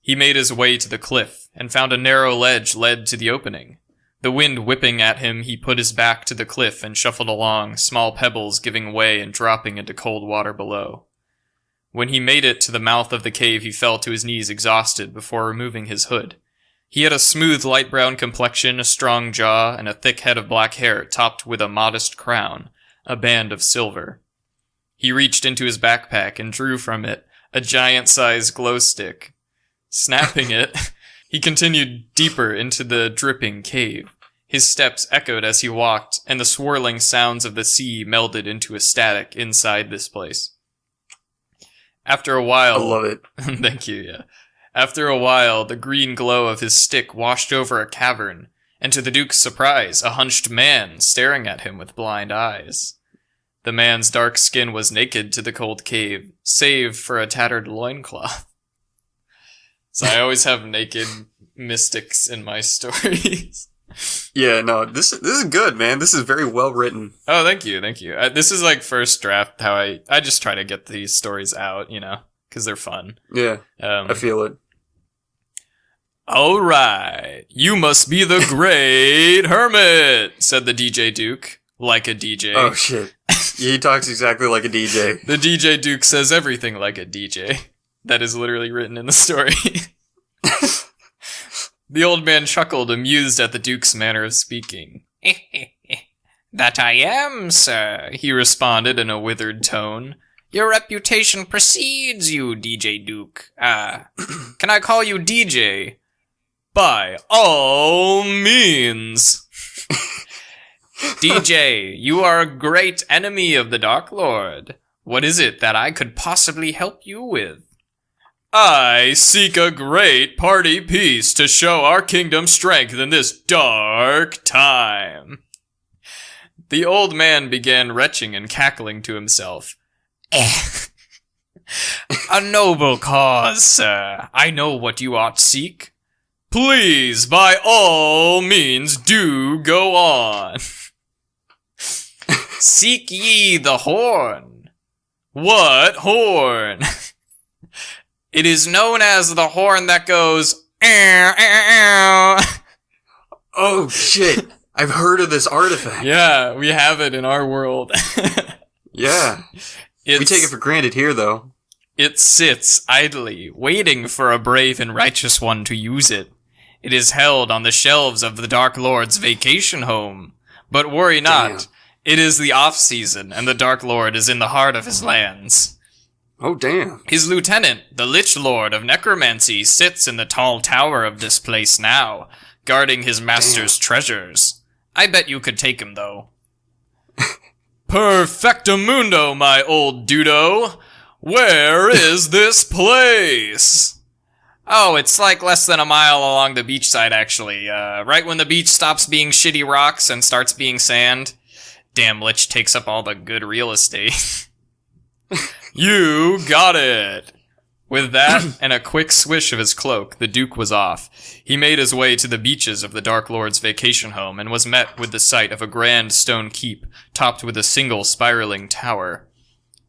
He made his way to the cliff and found a narrow ledge led to the opening. The wind whipping at him, he put his back to the cliff and shuffled along, small pebbles giving way and dropping into cold water below. When he made it to the mouth of the cave, he fell to his knees exhausted before removing his hood. He had a smooth light brown complexion, a strong jaw, and a thick head of black hair topped with a modest crown, a band of silver. He reached into his backpack and drew from it a giant-sized glow stick. Snapping it, he continued deeper into the dripping cave. His steps echoed as he walked, and the swirling sounds of the sea melded into a static inside this place. After a while... I love it. Thank you, yeah. After a while, the green glow of his stick washed over a cavern, and to the Duke's surprise, a hunched man staring at him with blind eyes. The man's dark skin was naked to the cold cave, save for a tattered loincloth. So I always have naked mystics in my stories. Yeah, no, this is good, man. This is very well written. Oh, thank you. This is like first draft how I just try to get these stories out, because they're fun. Yeah, I feel it. All right, you must be the great hermit, said the DJ Duke, like a DJ. Oh, shit. He talks exactly like a DJ. The DJ Duke says everything like a DJ. That is literally written in the story. The old man chuckled, amused at the Duke's manner of speaking. That I am, sir, he responded in a withered tone. Your reputation precedes you, DJ Duke. Can I call you DJ? By all means. DJ, you are a great enemy of the Dark Lord. What is it that I could possibly help you with? I seek a great party piece to show our kingdom's strength in this dark time. The old man began retching and cackling to himself. A noble cause, sir. I know what you ought seek. Please, by all means, do go on. Seek ye the horn. What horn? It is known as the horn that goes... Oh, shit. I've heard of this artifact. Yeah, we have it in our world. Yeah. We take it for granted here, though. It sits idly, waiting for a brave and righteous one to use it. It is held on the shelves of the Dark Lord's vacation home. But worry not. Damn. It is the off-season, and the Dark Lord is in the heart of his lands. Oh, damn. His lieutenant, the Lich Lord of Necromancy, sits in the tall tower of this place now, guarding his master's treasures. I bet you could take him, though. Perfectamundo, my old dudo! Where is this place? Oh, it's like less than a mile along the beachside, actually. Right when the beach stops being shitty rocks and starts being sand. Damn, Lich takes up all the good real estate. You got it! With that, and a quick swish of his cloak, the Duke was off. He made his way to the beaches of the Dark Lord's vacation home and was met with the sight of a grand stone keep, topped with a single spiraling tower.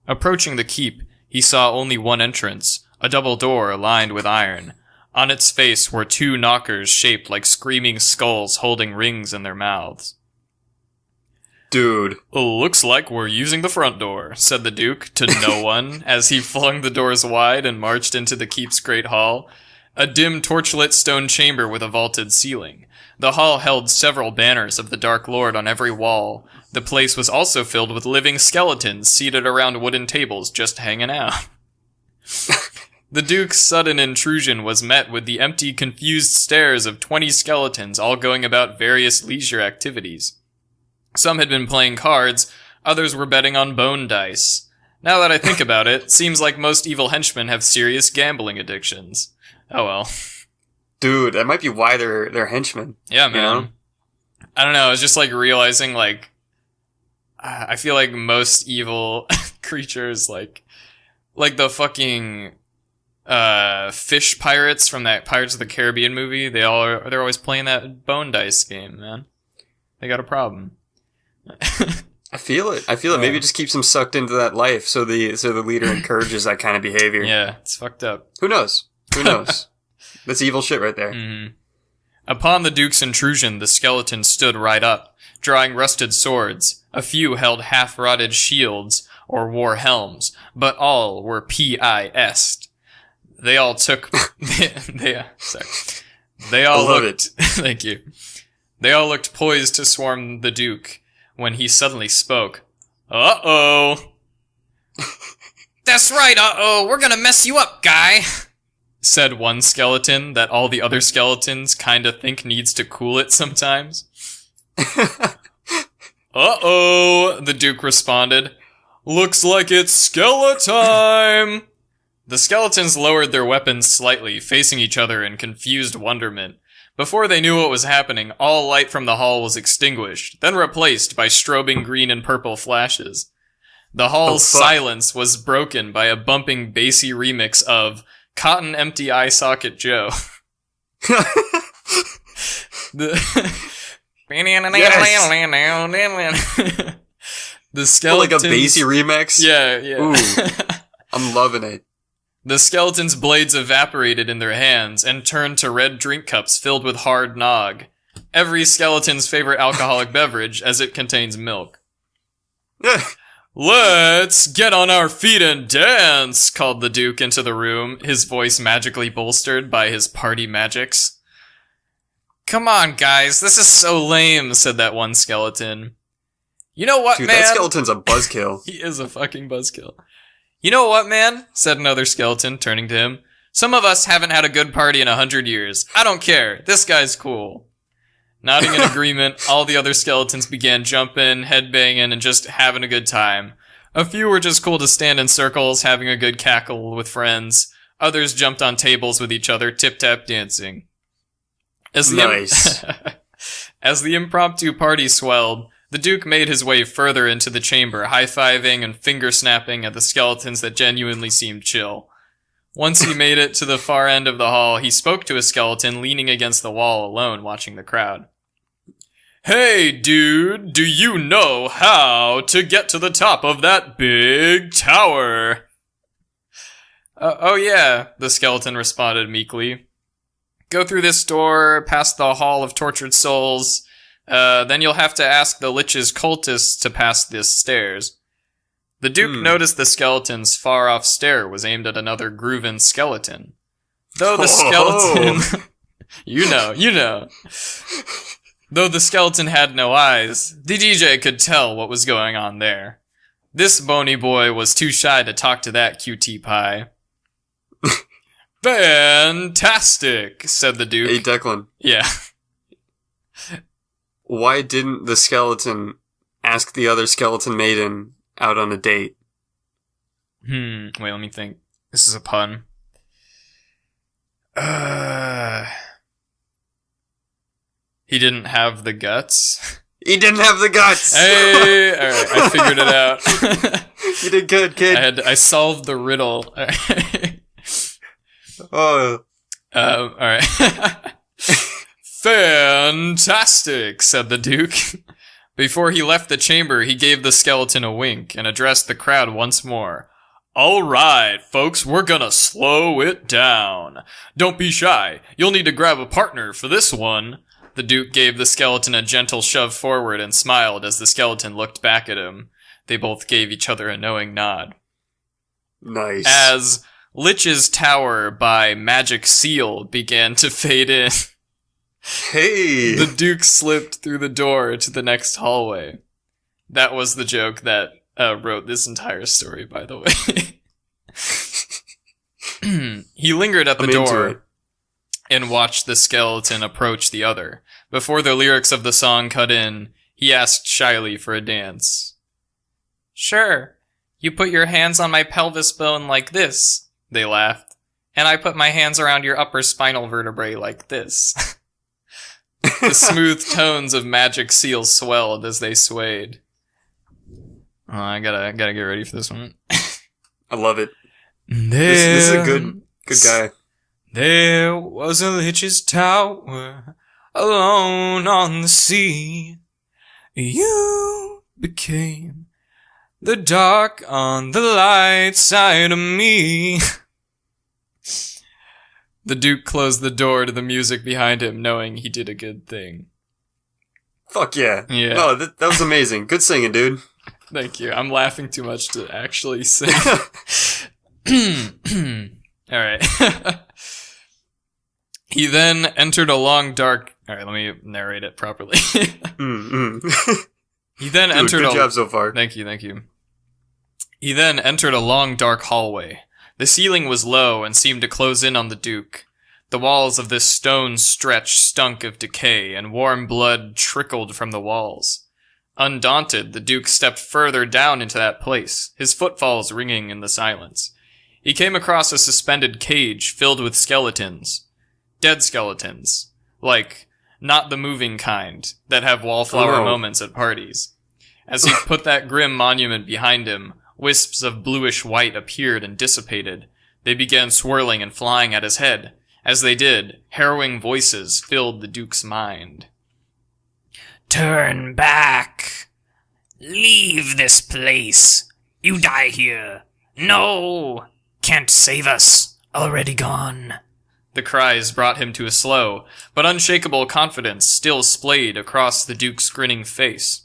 Approaching the keep, he saw only one entrance, a double door lined with iron. On its face were two knockers shaped like screaming skulls holding rings in their mouths. Dude. Looks like we're using the front door, said the Duke to no one as he flung the doors wide and marched into the keep's great hall. A dim torchlit stone chamber with a vaulted ceiling. The hall held several banners of the Dark Lord on every wall. The place was also filled with living skeletons seated around wooden tables just hanging out. The Duke's sudden intrusion was met with the empty, confused stares of 20 skeletons all going about various leisure activities. Some had been playing cards, others were betting on bone dice. Now that I think about it, seems like most evil henchmen have serious gambling addictions. Oh well. Dude, that might be why they're henchmen. Yeah, man. You know? I don't know, I was just like I feel like most evil creatures, like the fucking fish pirates from that Pirates of the Caribbean movie, they're always playing that bone dice game, man. They got a problem. I feel it. Maybe it just keeps them sucked into that life, so the leader encourages that kind of behavior. Yeah, it's fucked up. Who knows? That's evil shit right there. Mm-hmm. Upon the Duke's intrusion, the skeletons stood right up, drawing rusted swords. A few held half-rotted shields or wore helms, but all were P.I.S.'d. They all took... They all looked... Thank you. They all looked poised to swarm the Duke when he suddenly spoke. Uh-oh! "That's right, we're gonna mess you up, guy," said one skeleton that all the other skeletons kinda think needs to cool it sometimes. "Uh-oh," the Duke responded. "Looks like it's skele-time." The skeletons lowered their weapons slightly, facing each other in confused wonderment. Before they knew what was happening, all light from the hall was extinguished, then replaced by strobing green and purple flashes. The hall's silence was broken by a bumping, bassy remix of Cotton Empty Eye Socket Joe. The skeletons... like a bassy remix? Yeah. Ooh, I'm loving it. The skeletons' blades evaporated in their hands and turned to red drink cups filled with hard nog. Every skeleton's favorite alcoholic beverage, as it contains milk. "Let's get on our feet and dance," called the Duke into the room, his voice magically bolstered by his party magics. "Come on, guys, this is so lame," said that one skeleton. "You know what, Dude, man?" That skeleton's a buzzkill. He is a fucking buzzkill. "You know what, man?" said another skeleton, turning to him. "Some of us haven't had a good party in 100 years. I don't care. This guy's cool." Nodding in agreement, all the other skeletons began jumping, headbanging, and just having a good time. A few were just cool to stand in circles, having a good cackle with friends. Others jumped on tables with each other, tip-tap dancing. Nice. As the impromptu party swelled, the Duke made his way further into the chamber, high-fiving and finger-snapping at the skeletons that genuinely seemed chill. Once he made it to the far end of the hall, he spoke to a skeleton leaning against the wall alone, watching the crowd. "Hey, dude, do you know how to get to the top of that big tower?" Oh yeah, the skeleton responded meekly. "Go through this door, past the Hall of Tortured Souls. Then you'll have to ask the Liches cultists to pass this stairs." The Duke noticed the skeleton's far-off stare was aimed at another Grooven skeleton. Though the skeleton... You know. Though the skeleton had no eyes, the DJ could tell what was going on there. This bony boy was too shy to talk to that cutie pie. "Fantastic," said the Duke. Hey, Declan. Yeah. Why didn't the skeleton ask the other skeleton maiden out on a date? Wait, let me think. This is a pun. He didn't have the guts? He didn't have the guts! Hey! Alright, I figured it out. You did good, kid. I solved the riddle. Alright. "Fantastic," said the Duke. Before he left the chamber, he gave the skeleton a wink and addressed the crowd once more. "Alright, folks, we're gonna slow it down. Don't be shy. You'll need to grab a partner for this one." The Duke gave the skeleton a gentle shove forward and smiled as the skeleton looked back at him. They both gave each other a knowing nod. Nice. As Lich's Tower by Magic Seal began to fade in, hey! the Duke slipped through the door to the next hallway. That was the joke that wrote this entire story, by the way. He lingered at the door and watched the skeleton approach the other. Before the lyrics of the song cut in, he asked shyly for a dance. "Sure. You put your hands on my pelvis bone like this," they laughed. "And I put my hands around your upper spinal vertebrae like this." The smooth tones of Magic Seal swelled as they swayed. Oh, I gotta get ready for this one. I love it. This is a good guy. There was a Lich's Tower, alone on the sea. You became the dark on the light side of me. The Duke closed the door to the music behind him, knowing he did a good thing. Fuck yeah. Yeah. No, that was amazing. Good singing, dude. Thank you. I'm laughing too much to actually sing. Alright. He then entered a long dark... Alright, let me narrate it properly. He then entered good job so far. Thank you. He then entered a long, dark hallway. The ceiling was low and seemed to close in on the Duke. The walls of this stone stretch stunk of decay, and warm blood trickled from the walls. Undaunted, the Duke stepped further down into that place, his footfalls ringing in the silence. He came across a suspended cage filled with skeletons. Dead skeletons. Like, not the moving kind, that have wallflower moments at parties. As he put that grim monument behind him, wisps of bluish white appeared and dissipated. They began swirling and flying at his head. As they did, harrowing voices filled the Duke's mind. Turn back. Leave this place. You die here. No. Can't save us. Already gone. The cries brought him to a slow, but unshakable confidence still splayed across the Duke's grinning face.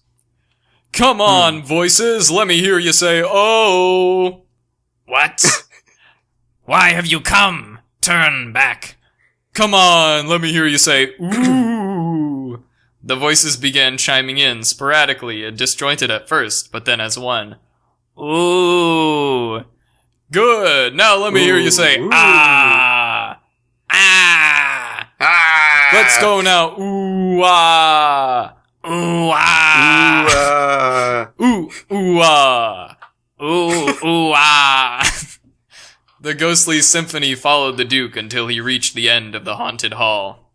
Come on, voices, let me hear you say, oh! What? Why have you come? Turn back. Come on, let me hear you say, ooh! The voices began chiming in sporadically and disjointed at first, but then as one. Ooh! Good, now let me hear you say, ah! Ah! Ah! Let's go now, ooh, ah! Ooh, ah! Ooh, ooh, ah! Ooh, ooh, ah! The ghostly symphony followed the Duke until he reached the end of the haunted hall.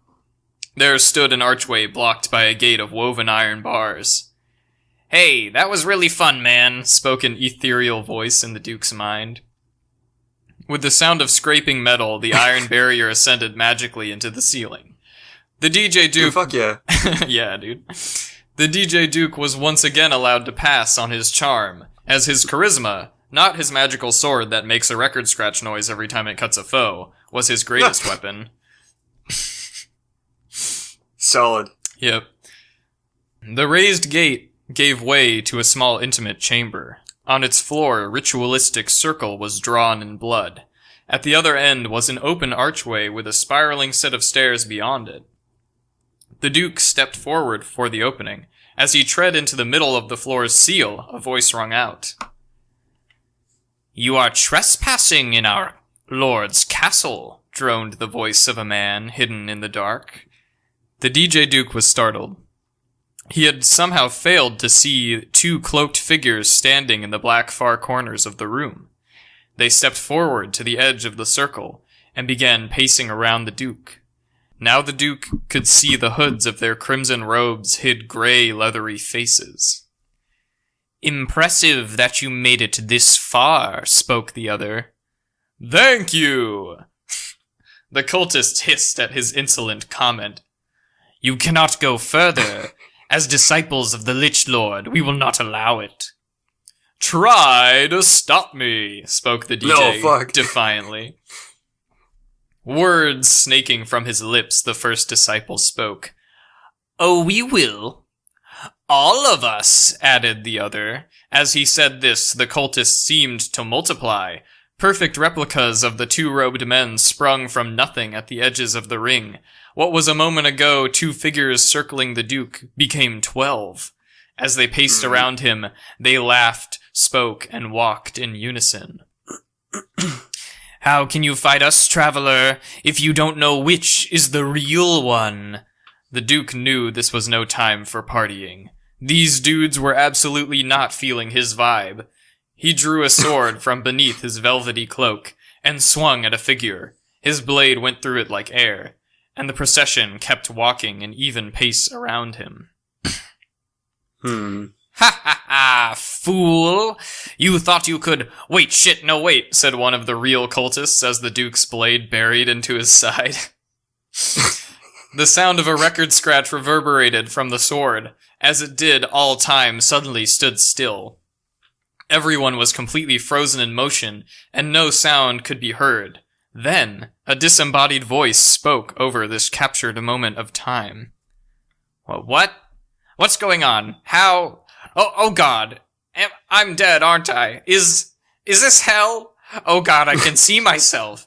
There stood an archway blocked by a gate of woven iron bars. Hey, that was really fun, man, spoke an ethereal voice in the Duke's mind. With the sound of scraping metal, the iron barrier ascended magically into the ceiling. The DJ Duke... Fuck yeah. Yeah, dude. The DJ Duke was once again allowed to pass on his charm, as his charisma, not his magical sword that makes a record scratch noise every time it cuts a foe, was his greatest weapon. Solid. Yep. The raised gate gave way to a small intimate chamber. On its floor, a ritualistic circle was drawn in blood. At the other end was an open archway with a spiraling set of stairs beyond it. The Duke stepped forward for the opening. As he tread into the middle of the floor's seal, a voice rung out. You are trespassing in our lord's castle, droned the voice of a man hidden in the dark. The DJ Duke was startled. He had somehow failed to see two cloaked figures standing in the black far corners of the room. They stepped forward to the edge of the circle and began pacing around the Duke. Now the Duke could see the hoods of their crimson robes hid gray, leathery faces. Impressive that you made it this far, spoke the other. Thank you! The cultist hissed at his insolent comment. You cannot go further. As disciples of the Lich Lord, we will not allow it. Try to stop me, spoke the DJ defiantly. Words snaking from his lips, the first disciple spoke. Oh, we will. All of us, added the other. As he said this, the cultists seemed to multiply. Perfect replicas of the two robed men sprung from nothing at the edges of the ring. What was a moment ago 2 figures circling the Duke became 12. As they paced around him, they laughed, spoke, and walked in unison. How can you fight us, traveler, if you don't know which is the real one? The Duke knew this was no time for partying. These dudes were absolutely not feeling his vibe. He drew a sword from beneath his velvety cloak and swung at a figure. His blade went through it like air, and the procession kept walking an even pace around him. Ha ha ha, fool! You thought you could— Wait, shit, no wait, said one of the real cultists as the Duke's blade buried into his side. The sound of a record scratch reverberated from the sword. As it did, all time suddenly stood still. Everyone was completely frozen in motion, and no sound could be heard. Then, a disembodied voice spoke over this captured moment of time. What? What's going on? How? Oh God. I'm dead, aren't I? Is this hell? Oh God, I can see myself.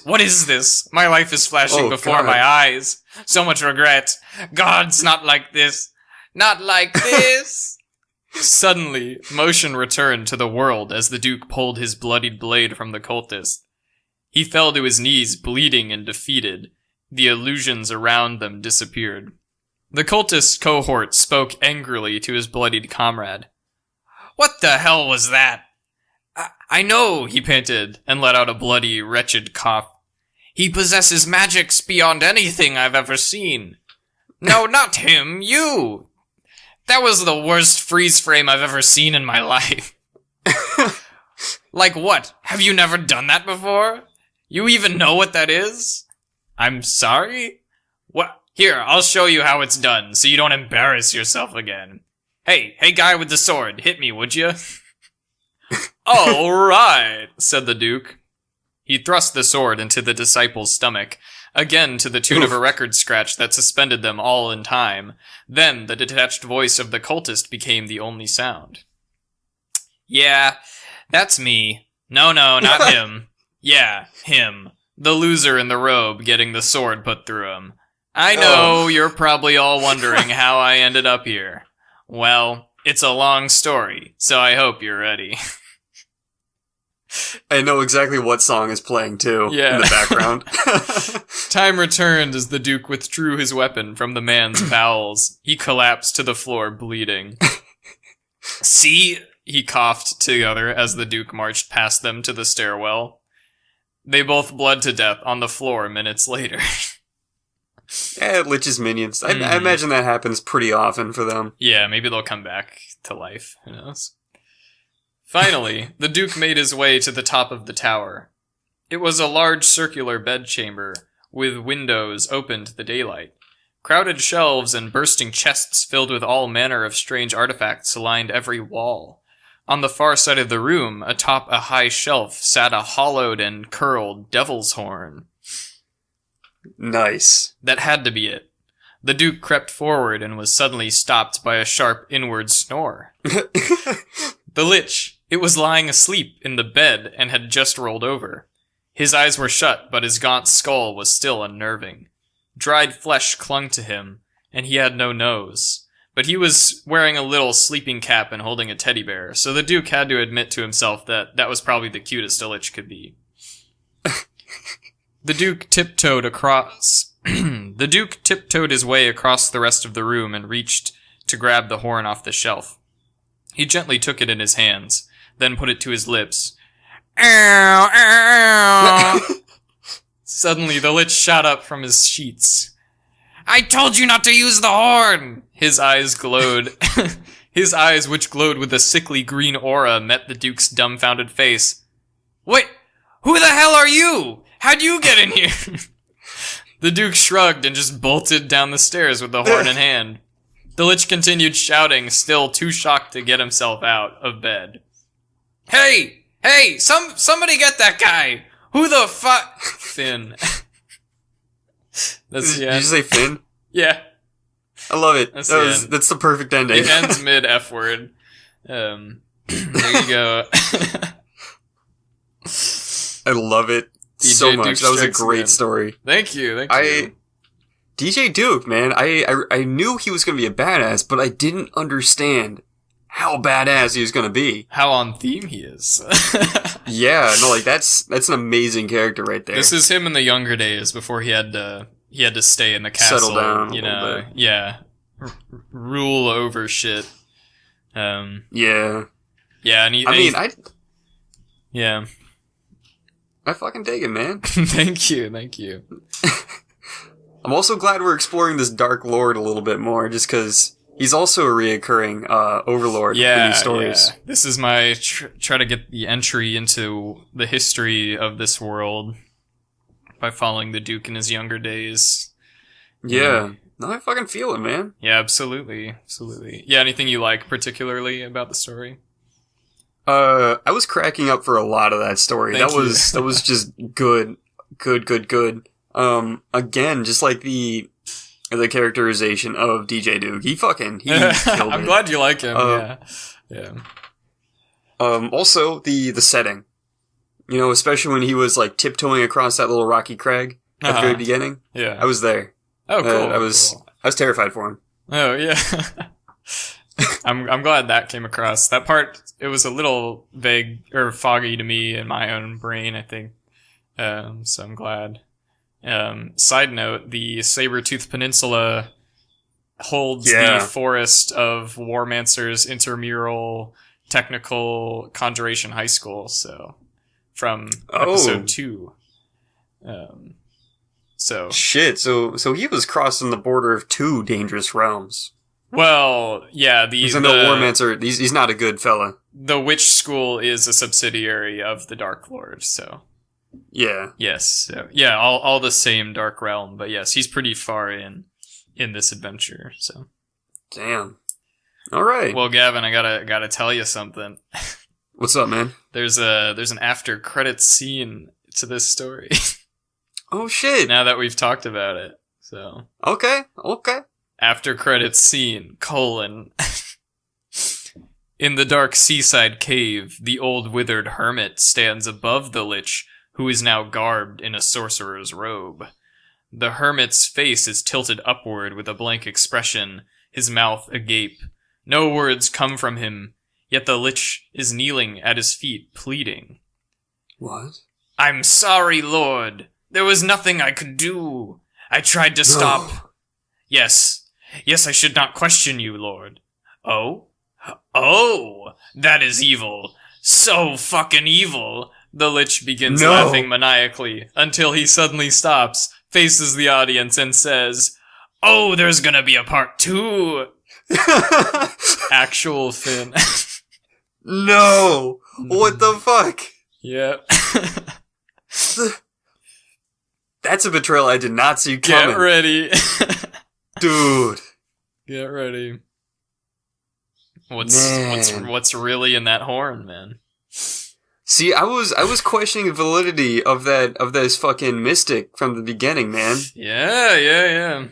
What is this? My life is flashing before my eyes. So much regret. God's not like this. Not like this. Suddenly, motion returned to the world as the Duke pulled his bloodied blade from the cultist. He fell to his knees, bleeding and defeated. The illusions around them disappeared. The cultist cohort spoke angrily to his bloodied comrade. "What the hell was that?" I know, he panted, and let out a bloody, wretched cough. "He possesses magics beyond anything I've ever seen." "No, not him, you! That was the worst freeze frame I've ever seen in my life." "Like what? Have you never done that before? You even know what that is?" "I'm sorry? What? Here, I'll show you how it's done, so you don't embarrass yourself again. Hey guy with the sword, hit me, would you?" "All right," said the Duke. He thrust the sword into the disciple's stomach, again to the tune of a record scratch that suspended them all in time. Then the detached voice of the cultist became the only sound. "Yeah, that's me. No, not him. Yeah, him. The loser in the robe getting the sword put through him. I know you're probably all wondering how I ended up here. Well, it's a long story, so I hope you're ready." I know exactly what song is playing, too, in the background. Time returned as the Duke withdrew his weapon from the man's bowels. He collapsed to the floor, bleeding. "See?" he coughed together as the Duke marched past them to the stairwell. They both bled to death on the floor minutes later. Lich's minions. I imagine that happens pretty often for them. Yeah, maybe they'll come back to life. Who knows? Finally, the Duke made his way to the top of the tower. It was a large circular bedchamber, with windows open to the daylight. Crowded shelves and bursting chests filled with all manner of strange artifacts lined every wall. On the far side of the room, atop a high shelf, sat a hollowed and curled devil's horn. Nice. That had to be it. The Duke crept forward and was suddenly stopped by a sharp inward snore. The Lich, it was lying asleep in the bed and had just rolled over. His eyes were shut, but his gaunt skull was still unnerving. Dried flesh clung to him, and he had no nose. But he was wearing a little sleeping cap and holding a teddy bear, so the Duke had to admit to himself that that was probably the cutest a Lich could be. The Duke tiptoed his way across the rest of the room and reached to grab the horn off the shelf. He gently took it in his hands, then put it to his lips. Ow, ow. Suddenly, the Lich shot up from his sheets. "I told you not to use the horn!" His eyes glowed. His eyes, which glowed with a sickly green aura, met the Duke's dumbfounded face. "Wait, who the hell are you? How'd you get in here?" The Duke shrugged and just bolted down the stairs with the horn in hand. The Lich continued shouting, still too shocked to get himself out of bed. Hey, somebody get that guy! Who the fuck? Finn. That's the end. Did you say Finn? Yeah. I love it. That's the perfect ending. It ends mid F word. There you go. I love it so much. That was a great story. Thank you. DJ Duke, man, I knew he was going to be a badass, but I didn't understand how badass he was going to be. How on theme he is. Yeah, no, like that's an amazing character right there. This is him in the younger days before he had to stay in the castle, settle down, you know. Yeah, rule over shit. Yeah, and I fucking dig it, man. Thank you. I'm also glad we're exploring this Dark Lord a little bit more, just because he's also a reoccurring overlord in these stories. Yeah. This is my try to get the entry into the history of this world by following the Duke in his younger days. Yeah. No, I fucking feel it, man. Yeah, absolutely. Yeah, anything you like particularly about the story? I was cracking up for a lot of that story. That was just good. Again, just like the characterization of DJ Duke. He killed it. I'm glad you like him. Yeah. Also the setting. You know, especially when he was like tiptoeing across that little rocky crag at the very beginning. Yeah. I was there. Oh, cool. I was terrified for him. Oh, yeah. I'm glad that came across. That part, it was a little vague or foggy to me in my own brain, I think. So I'm glad. Side note, the Sabertooth Peninsula holds the forest of Warmancer's intramural technical Conjuration High School, so from episode 2. Shit, so he was crossing the border of 2 dangerous realms. Well, yeah, he's Warmancer, he's not a good fella. The witch school is a subsidiary of the Dark Lord, so... Yeah. Yes, so, yeah, all the same Dark Realm, but yes, he's pretty far in this adventure, so... Damn. Alright. Well, Gavin, I gotta tell you something. What's up, man? There's an after credits scene to this story. Oh, shit. Now that we've talked about it, so... Okay. After credits scene, : In the dark seaside cave, the old withered hermit stands above the lich, who is now garbed in a sorcerer's robe. The hermit's face is tilted upward with a blank expression, his mouth agape. No words come from him, yet the lich is kneeling at his feet, pleading. What? I'm sorry, Lord. There was nothing I could do. I tried to stop. Yes, I should not question you, Lord. Oh, that is evil. So fucking evil. The lich begins laughing maniacally until he suddenly stops, faces the audience, and says, "Oh, there's gonna be a part 2. Actual Finn. No! What the fuck? Yep. That's a betrayal I did not see coming. Get ready. Dude. Get ready. What's really in that horn, man? See, I was questioning the validity of this fucking mystic from the beginning, man. Yeah.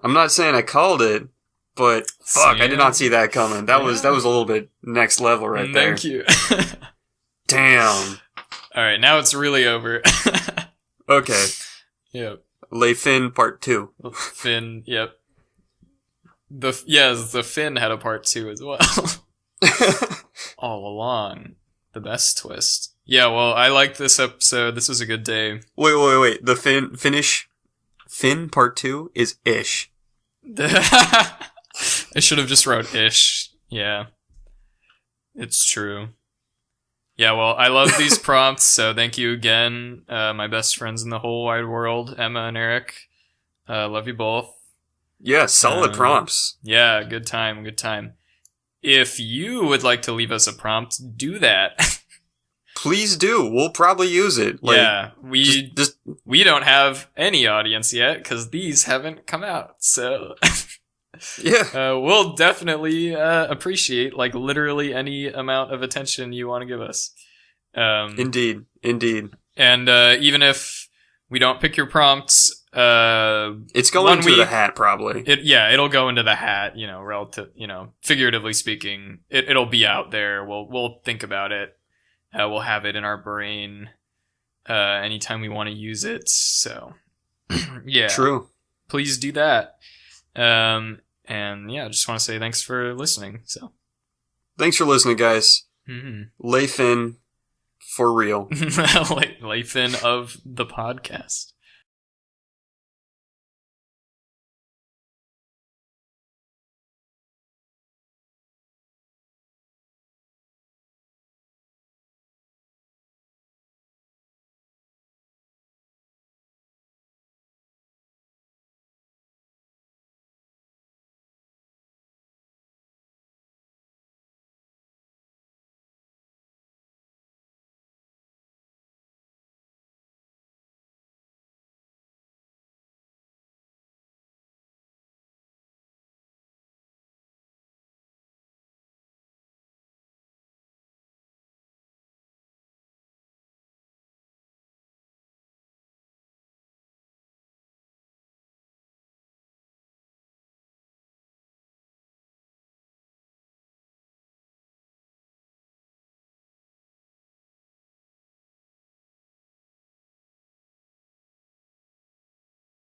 I'm not saying I called it, but fuck, I did not see that coming. That was a little bit next level right there. Thank you. Damn. All right, now it's really over. Okay. Yep. Lay Finn Part 2. Finn, yep. The Finn had a part 2 as well. All along. The best twist. Yeah, well, I liked this episode. This was a good day. Wait. The Finn Part 2 is ish. I should have just wrote ish. Yeah. It's true. Yeah, well, I love these prompts, so thank you again, my best friends in the whole wide world, Emma and Eric. Love you both. Yeah, solid prompts. Yeah, good time. If you would like to leave us a prompt, do that. Please do. We'll probably use it. We don't have any audience yet, because these haven't come out, so... Yeah. We'll definitely appreciate literally any amount of attention you want to give us. Indeed. And even if we don't pick your prompts, it's going into the hat probably. It'll go into the hat. Figuratively speaking, it'll be out there. We'll think about it. We'll have it in our brain anytime we want to use it. So yeah, true. Please do that. And yeah, I just want to say thanks for listening. So, thanks for listening, guys. Mm-hmm. Lay Finn for real. Lay Finn of the podcast.